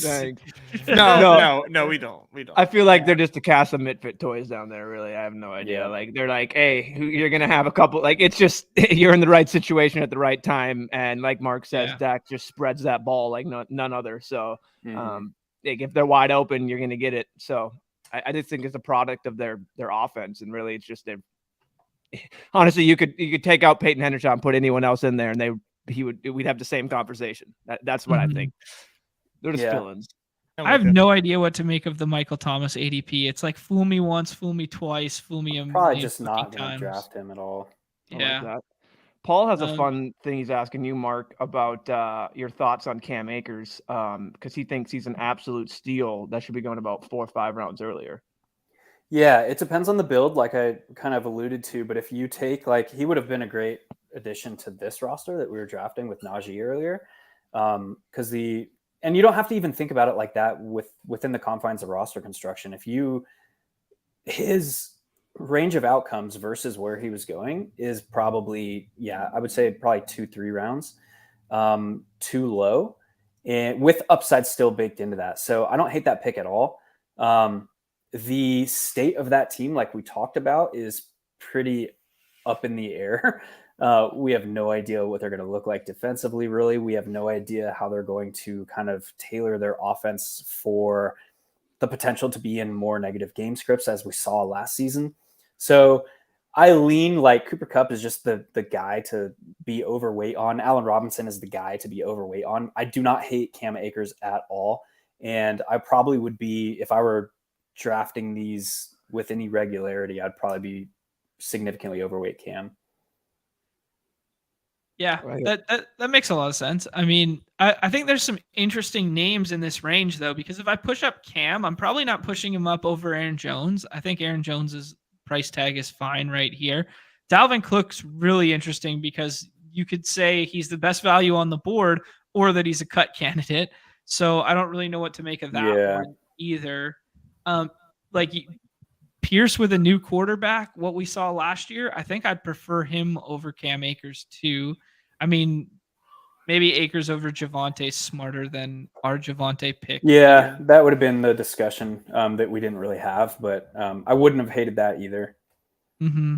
No, we don't. I feel like they're just a cast of misfit toys down there. Really, I have no idea. Yeah. Like they're like, hey, you're gonna have a couple. Like it's just you're in the right situation at the right time, and like Mark says, Dak just spreads that ball like none other. So, like if they're wide open, you're gonna get it. So I just think it's a product of their offense, and really, it's just honestly, you could take out Peyton Hendershot and put anyone else in there, and we'd have the same conversation. That's what I think. They're just fill-ins. I have no idea what to make of the Michael Thomas ADP. It's like fool me once, fool me twice, fool me probably just not going to draft him at all. Yeah. Like Paul has a fun thing he's asking you, Mark, about your thoughts on Cam Akers because he thinks he's an absolute steal that should be going about 4 or 5 rounds earlier. Yeah, it depends on the build, like I kind of alluded to. But if you take, like, he would have been a great addition to this roster that we were drafting with Najee earlier. Because and you don't have to even think about it like that within the confines of roster construction. His range of outcomes versus where he was going is probably, I would say probably 2-3 rounds too low, and with upside still baked into that. So I don't hate that pick at all. The state of that team, like we talked about, is pretty up in the air. We have no idea what they're going to look like defensively, really. We have no idea how they're going to kind of tailor their offense for the potential to be in more negative game scripts as we saw last season. So I lean like Cooper Kupp is just the guy to be overweight on. Allen Robinson is the guy to be overweight on. I do not hate Cam Akers at all. And I probably would be, if I were drafting these with any regularity, I'd probably be significantly overweight Cam. Yeah, right. That makes a lot of sense. I mean, I think there's some interesting names in this range, though, because if I push up Cam, I'm probably not pushing him up over Aaron Jones. I think Aaron Jones's price tag is fine right here. Dalvin Cook's really interesting because you could say he's the best value on the board or that he's a cut candidate. So I don't really know what to make of that one either. Pierce with a new quarterback, what we saw last year, I think I'd prefer him over Cam Akers too. I mean, maybe Akers over Javonte smarter than our Javonte pick. Yeah, that would have been the discussion that we didn't really have, but I wouldn't have hated that either. Mm-hmm.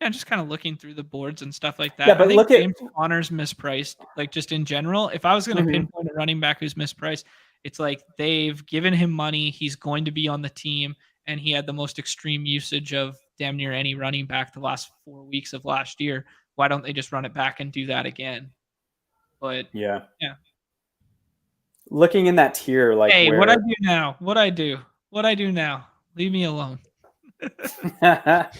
Yeah, just kind of looking through the boards and stuff like that. Yeah, but I think James Conner's mispriced, like just in general. If I was going to pinpoint a running back who's mispriced, it's like they've given him money. He's going to be on the team, and he had the most extreme usage of damn near any running back the last 4 weeks of last year. Why don't they just run it back and do that again? But yeah. Looking in that tier, like, hey, what I do now? Leave me alone. Yeah,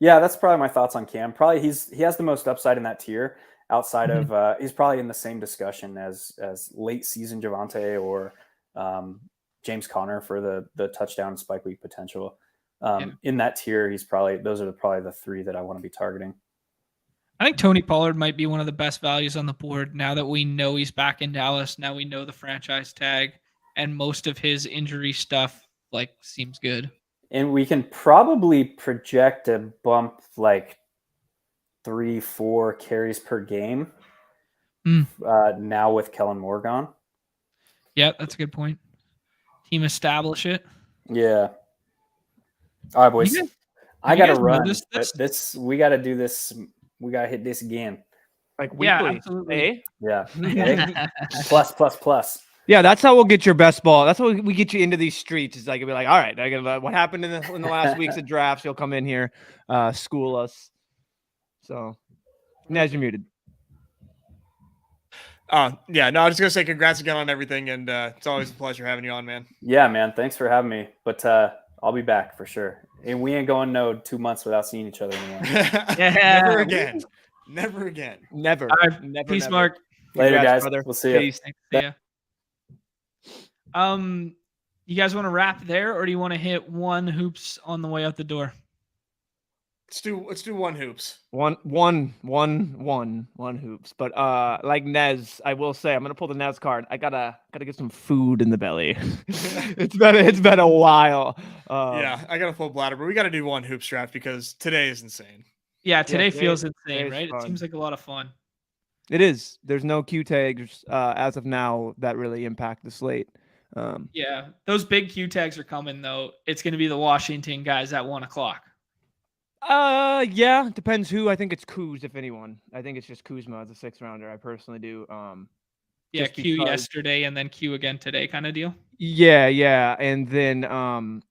that's probably my thoughts on Cam. Probably he has the most upside in that tier. Outside of he's probably in the same discussion as late season Javonte or James Conner for the touchdown spike week potential. In that tier, those are probably the 3 that I want to be targeting. I think Tony Pollard might be one of the best values on the board now that we know he's back in Dallas. Now we know the franchise tag, and most of his injury stuff seems good. And we can probably project a bump 3-4 carries per game now with Kellen Moore gone. Yeah, that's a good point. Team establish it. Yeah. All right, boys. I got to run. We got to do this. We got to hit this again. Weekly. Yeah, absolutely. Yeah. Plus. Yeah, that's how we'll get your best ball. That's how we get you into these streets. It's like, it'll be like, all right, what happened in the last weeks of drafts? You'll come in here, school us. So, Nez, you're muted. Yeah, no, I was just gonna say congrats again on everything, and it's always a pleasure having you on, man. Yeah, man. Thanks for having me. But I'll be back for sure. And we ain't going 2 months without seeing each other anymore. Yeah. Never again. Never again. Never. All right, Never. peace, never. Mark. Later, Congrats, guys. brother. We'll see you. Peace. See ya. You guys want to wrap there, or do you want to hit one hoops on the way out the door? Let's do one hoops. One hoops. But like Nez, I will say I'm gonna pull the Nez card. I gotta get some food in the belly. it's been a while. Yeah, I got a full bladder, but we got to do one hoops draft because today is insane. Yeah, today today- feels insane, today's right? fun. It seems like a lot of fun. It is. There's no Q tags as of now that really impact the slate. Yeah, those big Q tags are coming though. It's going to be the Washington guys at 1:00. Yeah, depends who. I think it's Kuz, if anyone. I think it's just Kuzma as a 6th rounder. I personally do. Yeah, just Q because- yesterday and then Q again today kind of deal. Yeah, and then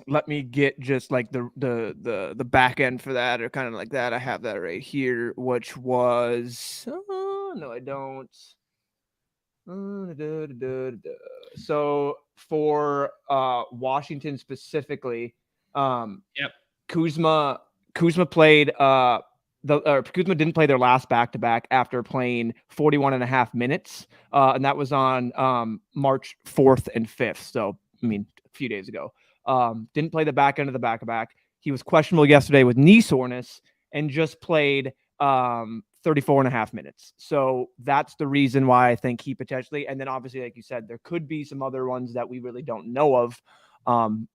let me get just like the back end for that, or kind of like that. I have that right here, which was no, I don't. So for Washington specifically, Yep. Kuzma played Kuzma didn't play their last back-to-back after playing 41.5 minutes, and that was on March 4th and 5th. So I mean, a few days ago. Didn't play the back end of the back-to-back. He was questionable yesterday with knee soreness and just played 34.5 minutes. So that's the reason why I think he potentially, and then obviously, like you said, there could be some other ones that we really don't know of.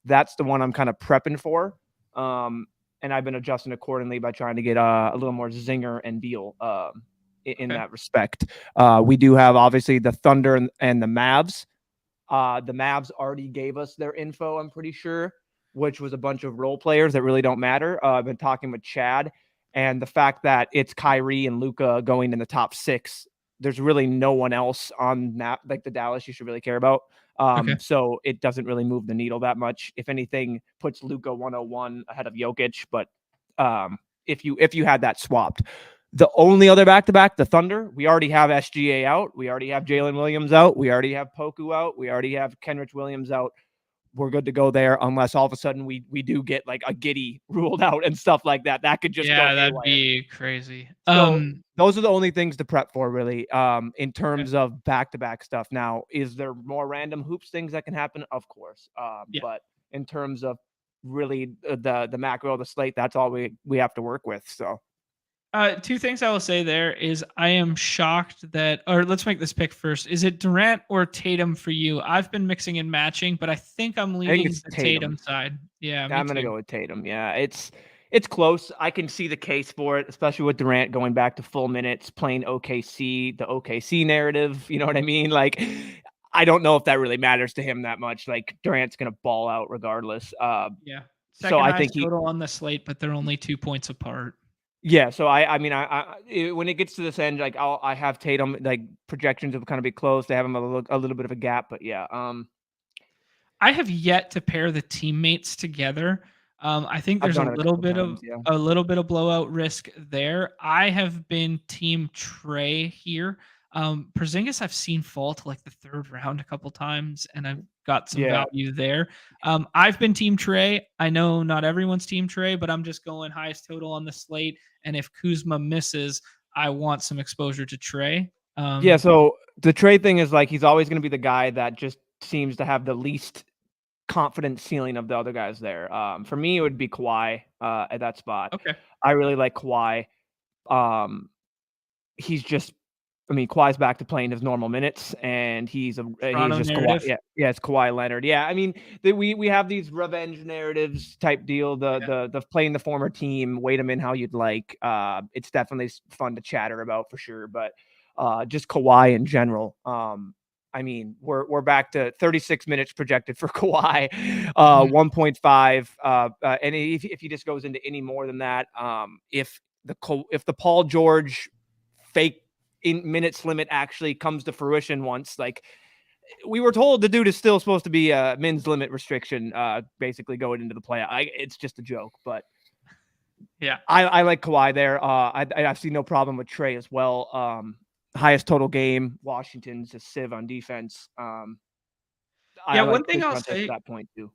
That's the one I'm kind of prepping for. And I've been adjusting accordingly by trying to get a little more zinger and Beal in that respect. We do have obviously the Thunder and the Mavs. The Mavs already gave us their info, I'm pretty sure, which was a bunch of role players that really don't matter. I've been talking with Chad, and the fact that it's Kyrie and Luka going in the top 6, there's really no one else on that, like the Dallas, you should really care about. So it doesn't really move the needle that much. If anything, puts Luka 101 ahead of Jokic. But if you had that swapped, the only other back-to-back, the Thunder, we already have SGA out. We already have Jalen Williams out. We already have Poku out. We already have Kenrich Williams out. We're good to go there, unless all of a sudden we do get like a Giddey ruled out and stuff like that. That could just go that'd haywire. be crazy. So those are the only things to prep for, really, in terms of back-to-back stuff. Now, is there more random hoops things that can happen? Of course. But in terms of really the macro of the slate, that's all we have to work with. So. Two things I will say there is I am shocked that, or let's make this pick first. Is it Durant or Tatum for you? I've been mixing and matching, but I think I'm leaning the Tatum side. Yeah, I'm going to go with Tatum. Yeah, it's close. I can see the case for it, especially with Durant going back to full minutes, playing OKC, the OKC narrative. You know what I mean? Like, I don't know if that really matters to him that much. Like, Durant's going to ball out regardless. Second so I think total on the slate, but they're only 2 points apart. Yeah, so I mean, when it gets to this end, like I have Tatum, like projections will kind of be close. They have him a little bit of a gap, but yeah. I have yet to pair the teammates together. I think there's a little bit of blowout risk there. I have been team Trey here. Porzingis I've seen fall to like the 3rd round a couple times, and I've got some value there. I've been team Trey. I know not everyone's team Trey, but I'm just going highest total on the slate. And if Kuzma misses, I want some exposure to Trey. So the Trey thing is like he's always going to be the guy that just seems to have the least confident ceiling of the other guys there. For me, it would be Kawhi at that spot. Okay. I really like Kawhi. He's just, I mean, Kawhi's back to playing his normal minutes, and he's just Kawhi. Yeah, it's Kawhi Leonard. Yeah, I mean, we have these revenge narratives type deal. The playing the former team, weight them in how you'd like. It's definitely fun to chatter about for sure. But just Kawhi in general. I mean, we're back to 36 minutes projected for Kawhi, 1.5. And if he just goes into any more than that, if the Paul George fake in minutes limit actually comes to fruition once, like we were told the dude is still supposed to be a men's limit restriction, basically going into the play. It's just a joke, but Yeah. I like Kawhi there. I see no problem with Trey as well. Highest total game. Washington's a sieve on defense. Yeah, I one like thing I'll Chris Duarte say at that point too.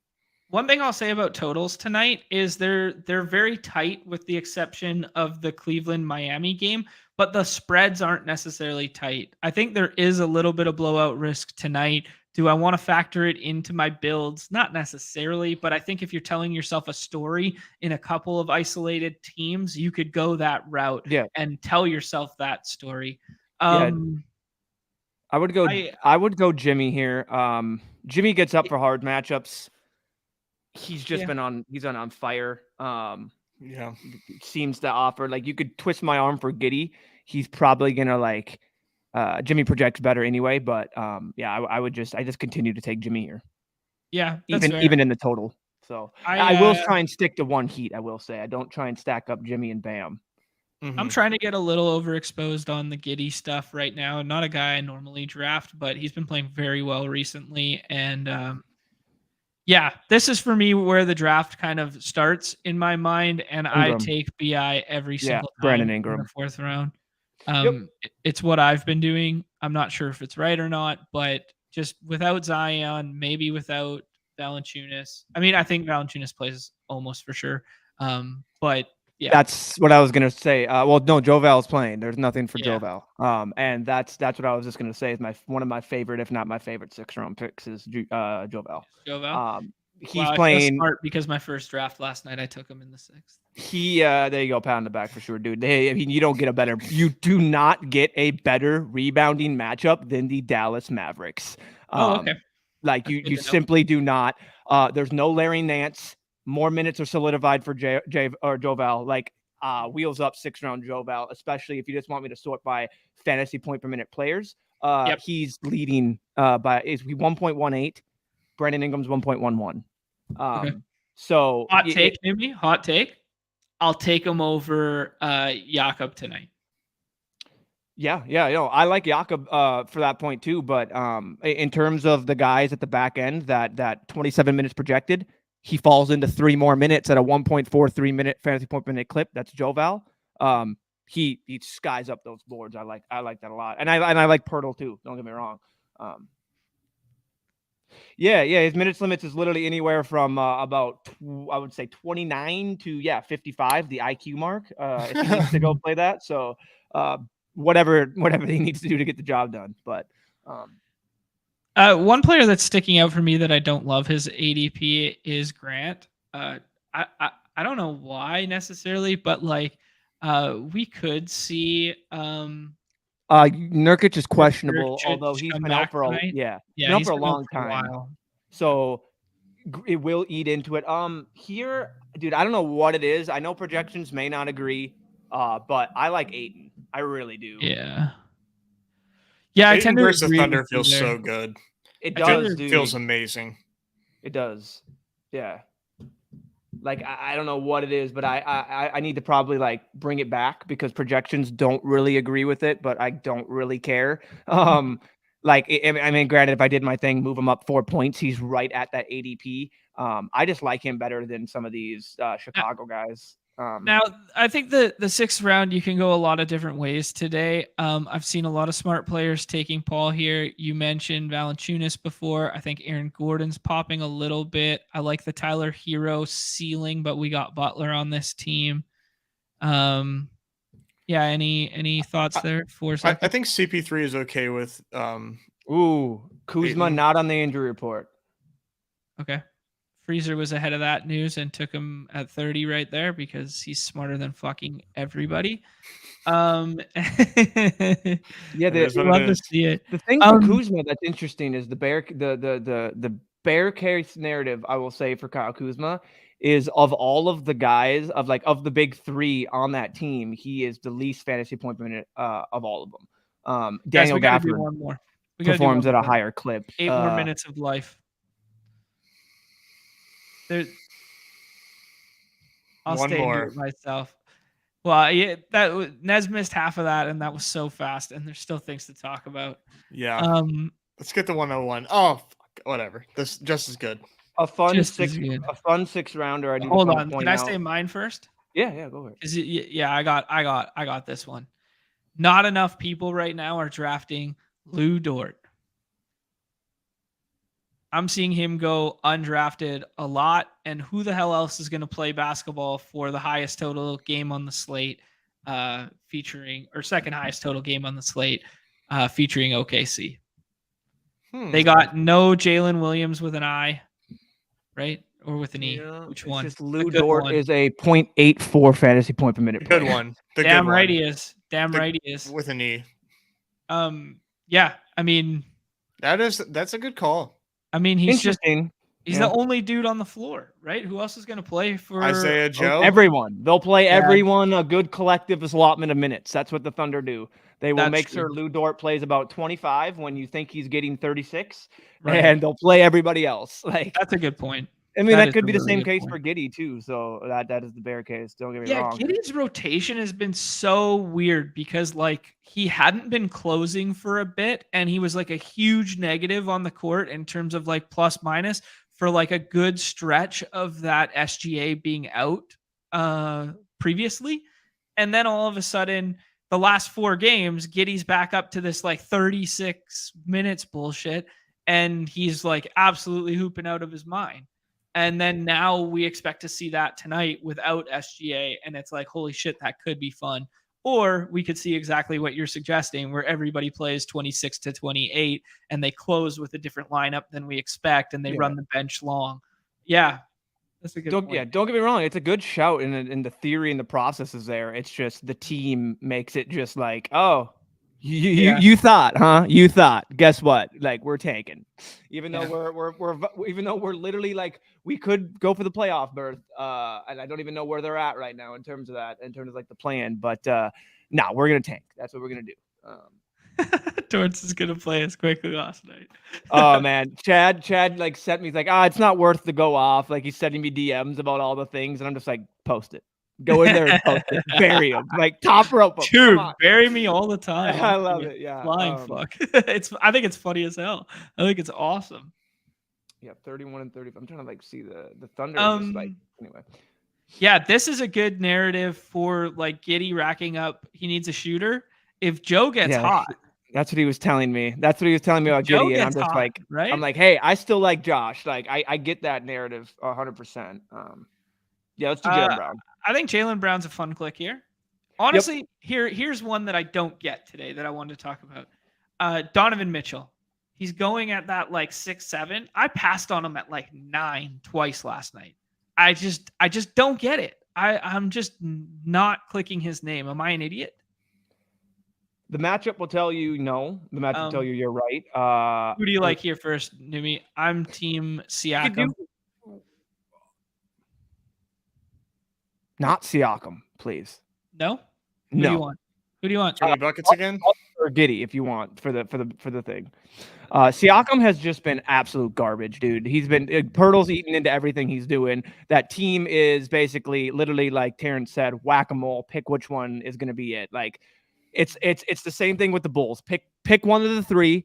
One thing I'll say about totals tonight is they're very tight with the exception of the Cleveland-Miami game, but the spreads aren't necessarily tight. I think there is a little bit of blowout risk tonight. Do I want to factor it into my builds? Not necessarily, but I think if you're telling yourself a story in a couple of isolated teams, you could go that route and tell yourself that story. I would go Jimmy here. Jimmy gets up for hard matchups. He's just been on fire. Seems to offer, like, you could twist my arm for Giddey. He's probably gonna Jimmy projects better anyway, but I just continue to take Jimmy here. Yeah, even in the total. So I will try and stick to one Heat. I will say I don't try and stack up Jimmy and Bam. Mm-hmm. I'm trying to get a little overexposed on the Giddey stuff right now. Not a guy I normally draft, but he's been playing very well recently, and this is for me where the draft kind of starts in my mind, and Ingram. I take BI every single time Brandon Ingram in the 4th round. It's what I've been doing. I'm not sure if it's right or not, but just without Zion, maybe without Valanciunas. I mean, I think Valanciunas plays almost for sure. But yeah, that's what I was gonna say. Well, no, Jovel's playing. There's nothing for Yeah. Jovel. And that's what I was just gonna say. Is one of my favorite, if not my favorite, 6th-round picks is Jovel. He's playing smart because my first draft last night I took him in the 6th. There you go, pat on the back for sure, dude. You do not get a better rebounding matchup than the Dallas Mavericks. Okay. Like you simply do not. There's no Larry Nance. More minutes are solidified for Jovel. Like wheels up 6th-round Jovel, especially if you just want me to sort by fantasy point per minute players. He's leading by 1.18. Brandon Ingram's 1.11. So hot take. I'll take him over Jakob tonight. Yeah. I like Jakob for that point too. But in terms of the guys at the back end, that 27 minutes projected, he falls into 3 more minutes at a 1.43 minute fantasy point per minute clip. That's Jovel. He skies up those boards. I like that a lot, and I like Pirtle too. Don't get me wrong. His minutes limits is literally anywhere from about I would say 29 to 55, the IQ mark. If he needs to go play that, so whatever he needs to do to get the job done. But one player that's sticking out for me that I don't love his ADP is Grant. I don't know why necessarily, but we could see. Nurkic is questionable, although he's been out for a long time. So it will eat into it. Here, dude, I don't know what it is. I know projections may not agree, but I like Ayton. I really do. Yeah, I tend to versus the Thunder feels so good. It does, dude. It feels amazing. It does. Yeah. Like, I don't know what it is, but I need to probably bring it back because projections don't really agree with it, but I don't really care. I mean, granted, if I did my thing, move him up 4 points, he's right at that ADP. I just like him better than some of these Chicago guys. Now, I think the 6th round, you can go a lot of different ways today. I've seen a lot of smart players taking Paul here. You mentioned Valanciunas before. I think Aaron Gordon's popping a little bit. I like the Tyler Hero ceiling, but we got Butler on this team. Any thoughts there? I think CP3 is okay with. Kuzma not on the injury report. Okay. Freezer was ahead of that news and took him at 30 right there because he's smarter than fucking everybody. Love to see it. The thing for Kuzma that's interesting is the bear case narrative, I will say, for Kyle Kuzma is of all of the guys of the big 3 on that team, he is the least fantasy point per minute of all of them. Daniel Gafford performs at a higher clip. 8 more minutes of life. I'll stay and do it myself. Well, Nez missed half of that, and that was so fast, and there's still things to talk about. Yeah. Let's get the 101. Oh, fuck, whatever. This just as good. A fun Just as good. six rounder. I do Hold want to on. point Can I out. say mine first? Yeah, go ahead. Yeah, I got this one. Not enough people right now are drafting Lou Dort. I'm seeing him go undrafted a lot, and who the hell else is going to play basketball for the highest total game on the slate, featuring, or second highest total game on the slate, featuring OKC. They got no Jalen Williams with an I, right? Or with an E. Which one? Just Lou Dort is a 0.84 fantasy point per minute. Good one. Damn right he is. With an E. Yeah. I mean, that's a good call. I mean, he's interesting. He's the only dude on the floor, right? Who else is going to play for Isaiah Joe? Everyone. They'll play everyone a good collective allotment of minutes. That's what the Thunder do. They will make sure Lou Dort plays about 25 when you think he's getting 36, and they'll play everybody else. Like, that's a good point. I mean, that could be the same case for Giddey too. So that is the bear case. Don't get me wrong. Yeah, Giddey's rotation has been so weird because like he hadn't been closing for a bit, and he was like a huge negative on the court in terms of like plus minus for like a good stretch of that SGA being out previously, and then all of a sudden the last 4 games, Giddey's back up to this like 36 minutes bullshit, and he's like absolutely hooping out of his mind. And then now we expect to see that tonight without SGA. And it's like, holy shit, that could be fun. Or we could see exactly what you're suggesting, where everybody plays 26 to 28 and they close with a different lineup than we expect, and they run the bench long. Yeah. That's a good point. Yeah, don't get me wrong. It's a good shout in the theory and the process is there. It's just the team makes it just like, oh, you thought, huh? You thought. Guess what? Like, we're tanking, even though we're literally like we could go for the playoff berth. And I don't even know where they're at right now in terms of like the plan. But no, we're gonna tank. That's what we're gonna do. Torrance is gonna play us quickly last night. Oh man, Chad like sent me like, it's not worth to go off. Like, he's sending me DMs about all the things, and I'm just like, post it. Go in there and post it. Bury him. Like, top rope him. Dude, bury me all the time. I love it. Yeah. Flying fuck. I think it's funny as hell. I think it's awesome. Yeah, 31 and 35. I'm trying to like see the Thunder. Like, anyway. Yeah, this is a good narrative for like Giddey racking up. He needs a shooter. If Joe gets hot. That's what he was telling me. That's what he was telling me about Giddey. And I'm just like, right? I'm like, hey, I still like Josh. Like, I get that narrative 100%. Yeah, let's do Jaylen Brown. I think Jaylen Brown's a fun click here. Honestly, here's one that I don't get today that I wanted to talk about. Donovan Mitchell. He's going at that like 6-7. I passed on him at like 9 twice last night. I just don't get it. I'm just not clicking his name. Am I an idiot? The matchup will tell you no. The matchup will tell you you're right. Who do you like here first, Numi? I'm team Siakam. Not Siakam, please. No. Who do you want? Who do you want? 20 buckets again? Or Giddey, if you want, for the thing. Siakam has just been absolute garbage, dude. He's been Pirtle's eating into everything he's doing. That team is basically, literally, like Terrence said, whack-a-mole. Pick which one is going to be it. Like, it's the same thing with the Bulls. Pick one of the 3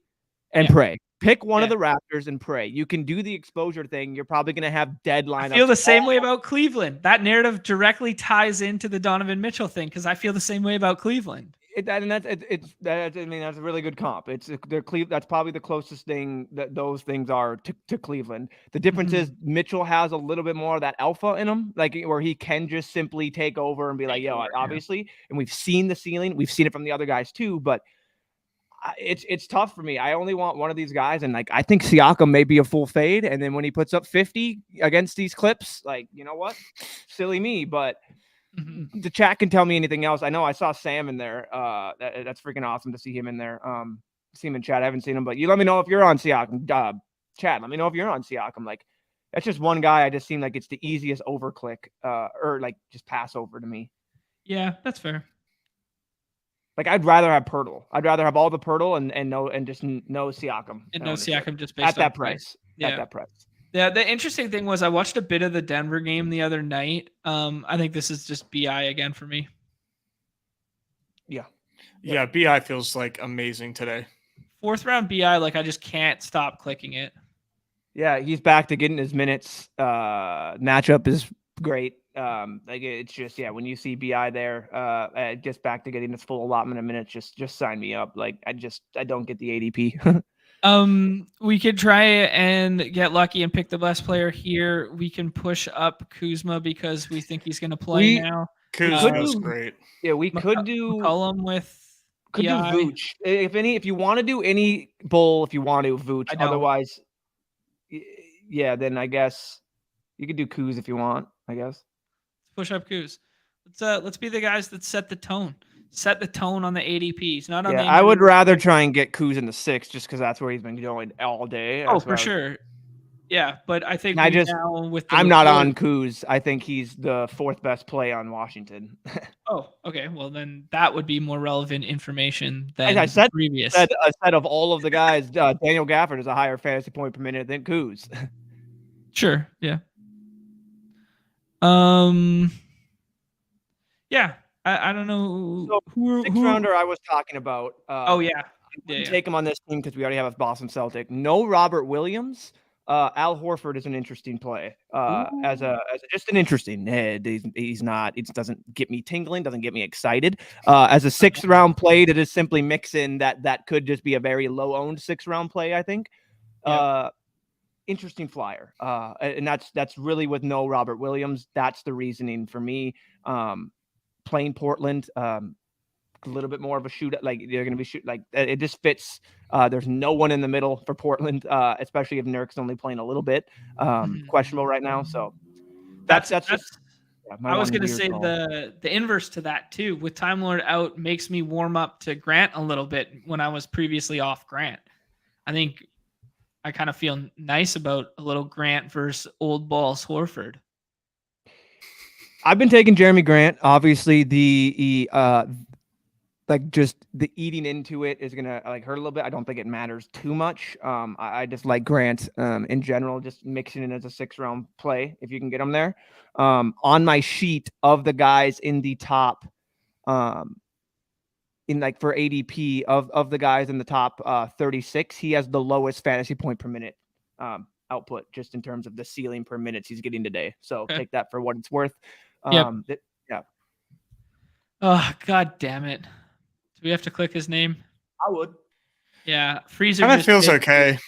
and pray. Pick one of the Raptors and pray. You can do the exposure thing. You're probably going to have dead lineups. I feel the same way about Cleveland. That narrative directly ties into the Donovan Mitchell thing because I feel the same way about Cleveland. That's a really good comp. That's probably the closest thing that those things are to Cleveland. The difference is Mitchell has a little bit more of that alpha in him, like where he can just simply take over and be like, obviously. And we've seen the ceiling. We've seen it from the other guys too, but it's tough for me. I only want one of these guys, and like I think Siakam may be a full fade, and then when he puts up 50 against these Clips, like, you know what, silly me, but the chat can tell me anything else. I know I saw Sam in there. That's freaking awesome to see him in there. See him in chat. I haven't seen him, but you let me know if you're on Siakam. Chat, let me know if you're on Siakam. Like, that's just one guy. I just seem like it's the easiest over click, or like just pass over to me. Yeah, that's fair. Like, I'd rather have Pirtle. I'd rather have all the Pirtle and just no Siakam. And no Siakam just based at that price. Yeah. At that price. Yeah, the interesting thing was I watched a bit of the Denver game the other night. I think this is just BI again for me. Yeah, BI feels like amazing today. 4th round BI, like I just can't stop clicking it. Yeah, he's back to getting his minutes. Matchup is great. Like it's just when you see BI there, just back to getting his full allotment of minutes, just sign me up. Like I don't get the ADP. We could try and get lucky and pick the best player here. We can push up Kuzma because we think he's going to play now. Kuzma's great. Yeah, we could do McCollum with could do BI. Vooch. If you want to do any bowl, if you want to Vooch. Otherwise, yeah, then I guess you could do Kuz if you want. I guess. Let's push up Kuz. Let's be the guys that set the tone. Set the tone on the ADPs, not on the. I would rather try and get Kuz in the 6 just because that's where he's been going all day. Oh, for sure. Yeah, but I think I'm not on Kuz. I think he's the 4th best play on Washington. Oh, okay. Well, then that would be more relevant information than I said previous. I said of all of the guys, Daniel Gafford is a higher fantasy point per minute than Kuz. Sure. Yeah. Yeah. I don't know who 6th rounder I was talking about. Take him on this team because we already have a Boston Celtic. No Robert Williams. Al Horford is an interesting play. As just an interesting. He's not. It doesn't get me tingling. Doesn't get me excited. As a 6th round play, to just simply mix in that could just be a very low owned 6th round play. I think. Interesting flyer. And that's really with no Robert Williams. That's the reasoning for me. Playing Portland, a little bit more of a shoot. Like they're going to be shoot. Like it just fits. There's no one in the middle for Portland, especially if Nurk's only playing a little bit. Questionable right now. So that's just. I was going to say the inverse to that too. With Time Lord out, makes me warm up to Grant a little bit when I was previously off Grant. I think I kind of feel nice about a little Grant versus old balls Horford. I've been taking Jeremy Grant. Obviously, the just the eating into it is gonna hurt a little bit. I don't think it matters too much. I just like Grant in general, just mixing in as a 6th round play if you can get him there. On my sheet of the guys in the top, in for ADP of the guys in the top 36, he has the lowest fantasy point per minute output just in terms of the ceiling per minutes he's getting today. So take that for what it's worth. Oh, God damn it. Do we have to click his name? I would. Yeah. Freezer. That feels okay.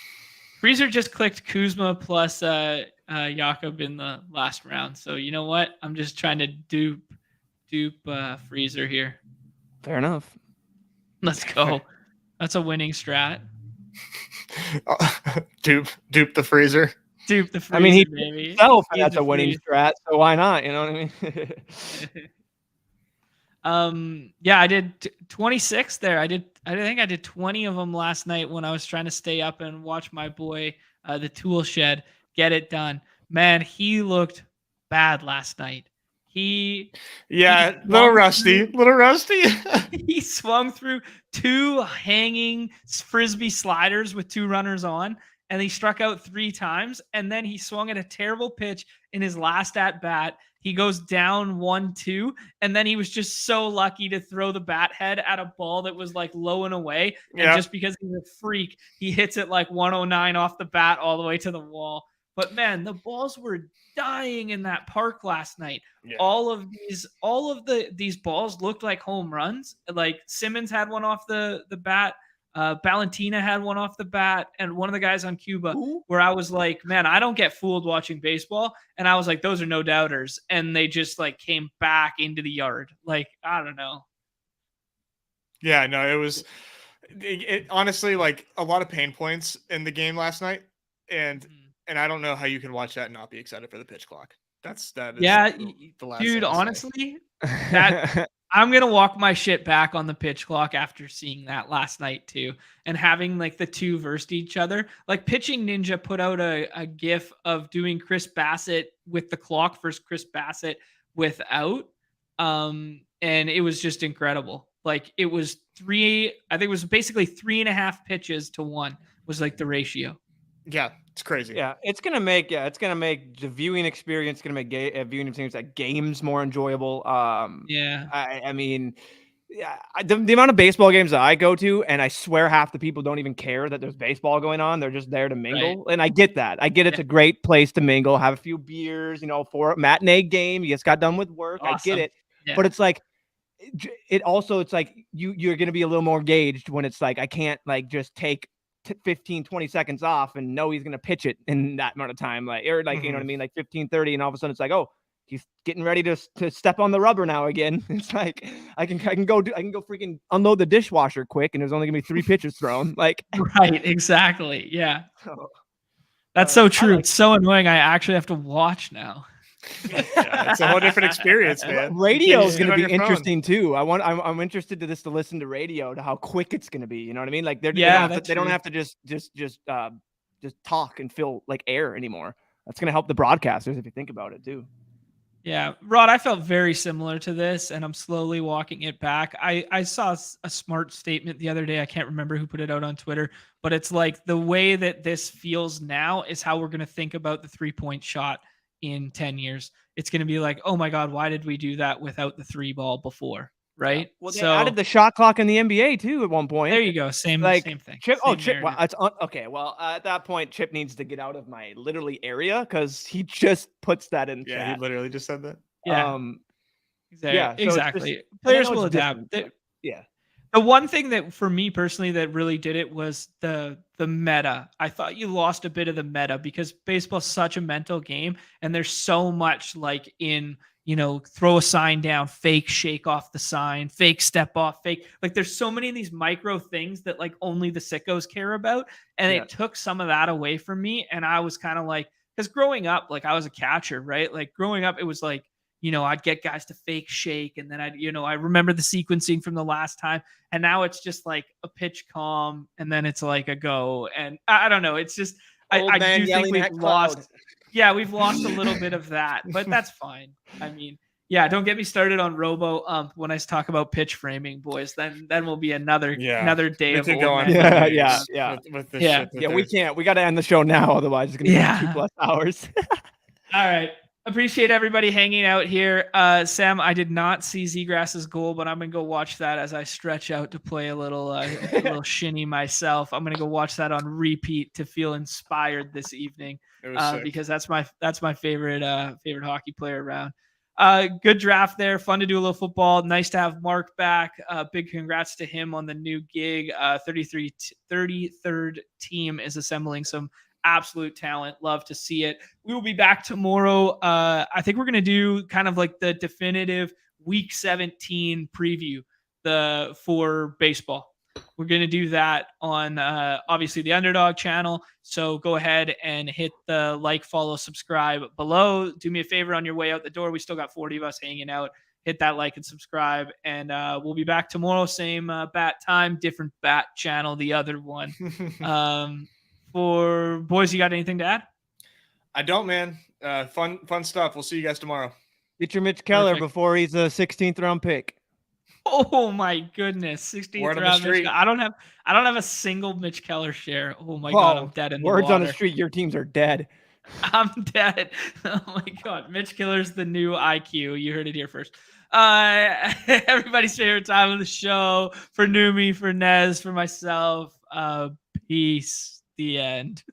Freezer just clicked Kuzma plus Jakob in the last round. So you know what? I'm just trying to dupe Freezer here. Fair enough. Let's go. That's a winning strat. Dupe the Freezer. Dupe the Freezer. I mean, baby. Himself, that's a winning strat. So why not? You know what I mean? I did 26 there. I think I did 20 of them last night when I was trying to stay up and watch my boy, the Tool Shed, get it done. Man, he looked bad last night. Little rusty. He swung through 2 hanging frisbee sliders with 2 runners on, and he struck out 3 times. And then he swung at a terrible pitch in his last at bat. He goes down 1-2, and then he was just so lucky to throw the bat head at a ball that was low and away. And just because he's a freak, he hits it 109 off the bat all the way to the wall. But man, the balls were dying in that park last night. Yeah. All of these balls looked like home runs. Like Simmons had one off the bat. Valentina had one off the bat, and one of the guys on Cuba, where I was like, man, I don't get fooled watching baseball. And I was like, those are no doubters. And they just came back into the yard. I don't know. Yeah, no, it was honestly a lot of pain points in the game last night. And I don't know how you can watch that and not be excited for the pitch clock. That is the last dude, honestly, that I'm going to walk my shit back on the pitch clock after seeing that last night too. And having the 2 versus each other. Pitching Ninja put out a GIF of doing Chris Bassett with the clock versus Chris Bassett without. And it was just incredible. It was I think it was basically 3.5 pitches to 1 was the ratio. Yeah. It's crazy. Yeah, it's gonna make the viewing experience, viewing experience at games more enjoyable. I mean, Yeah, the amount of baseball games that I go to, and I swear half the people don't even care that there's baseball going on. They're just there to mingle. Right. And I get that. I get it's a great place to mingle, have a few beers, for a matinee game. You just got done with work. Awesome. I get it. Yeah. But it's like, it's like you're going to be a little more engaged when it's like, I can't like just take 15, 20 seconds off and know he's going to pitch it in that amount of time. Like, or like, you know what I mean? Like 15, 30. And all of a sudden it's like, oh, he's getting ready to step on the rubber now again. It's like I can go freaking unload the dishwasher quick, and there's only gonna be 3 pitches thrown. Like right, exactly. Yeah, that's so true. It's so annoying. I actually have to watch now. Yeah, it's a whole different experience, man. Radio is going to be interesting too. I'm interested to listen to radio to how quick it's going to be. You know what I mean? Like they don't have to just talk and fill like air anymore. That's going to help the broadcasters if you think about it too. Yeah, Rod, I felt very similar to this, and I'm slowly walking it back. I saw a smart statement the other day. I can't remember who put it out on Twitter, but it's like the way that this feels now is how we're going to think about the 3-point shot in 10 years. It's going to be like, oh my God, why did we do that without the 3 ball before? Right. Well, they added the shot clock in the NBA too at one point. There you go. Same thing. Chip. Chip. Well, okay. Well, at that point, Chip needs to get out of my literally area because he just puts that in. Yeah, chat. He literally just said that. Yeah. Exactly. Just, players will adapt. Yeah. The one thing that for me personally that really did it was the meta. I thought you lost a bit of the meta because baseball's such a mental game, and there's so much like in. Throw a sign down, fake shake off the sign, fake step off, fake. Like there's so many of these micro things that like only the sickos care about. And it took some of that away from me. And I was kind of like, because growing up, like I was a catcher, right? Like growing up, it was like, I'd get guys to fake shake. And then I remember the sequencing from the last time. And now it's just like a pitch calm. And then it's like a go. And I don't know. It's just, I do think we've lost. Yeah, we've lost a little bit of that, but that's fine. I mean, yeah, don't get me started on Robo when I talk about pitch framing, boys. Then will be another day of go on. Yeah. With this shit we can't. We got to end the show now, otherwise it's gonna be 2+ hours. All right. Appreciate everybody hanging out here. Sam, I did not see Zegrass's goal, but I'm gonna go watch that as I stretch out to play a little shinny myself. I'm gonna go watch that on repeat to feel inspired this evening because that's my favorite hockey player around. Good draft there. Fun to do a little football. Nice to have Mark back. Big congrats to him on the new gig. 33rd team is assembling some absolute talent. Love to see it. We will be back tomorrow. I think we're going to do kind of like the definitive week 17 preview for baseball. We're going to do that on obviously the Underdog channel. So go ahead and hit the like, follow, subscribe below. Do me a favor on your way out the door. We still got 40 of us hanging out. Hit that like and subscribe. And we'll be back tomorrow. Same bat time, different bat channel, the other one. For boys, you got anything to add? I don't, man. Fun stuff. We'll see you guys tomorrow. Get your Mitch Keller before he's a 16th round pick. Oh my goodness, 16th round. Mitch, I don't have a single Mitch Keller share. Oh my God, I'm dead in the words water. On the street. Your teams are dead. I'm dead. Oh my God, Mitch Keller's the new IQ. You heard it here first. Everybody's favorite time of the show for Numi, for Nez, for myself. Peace. The end.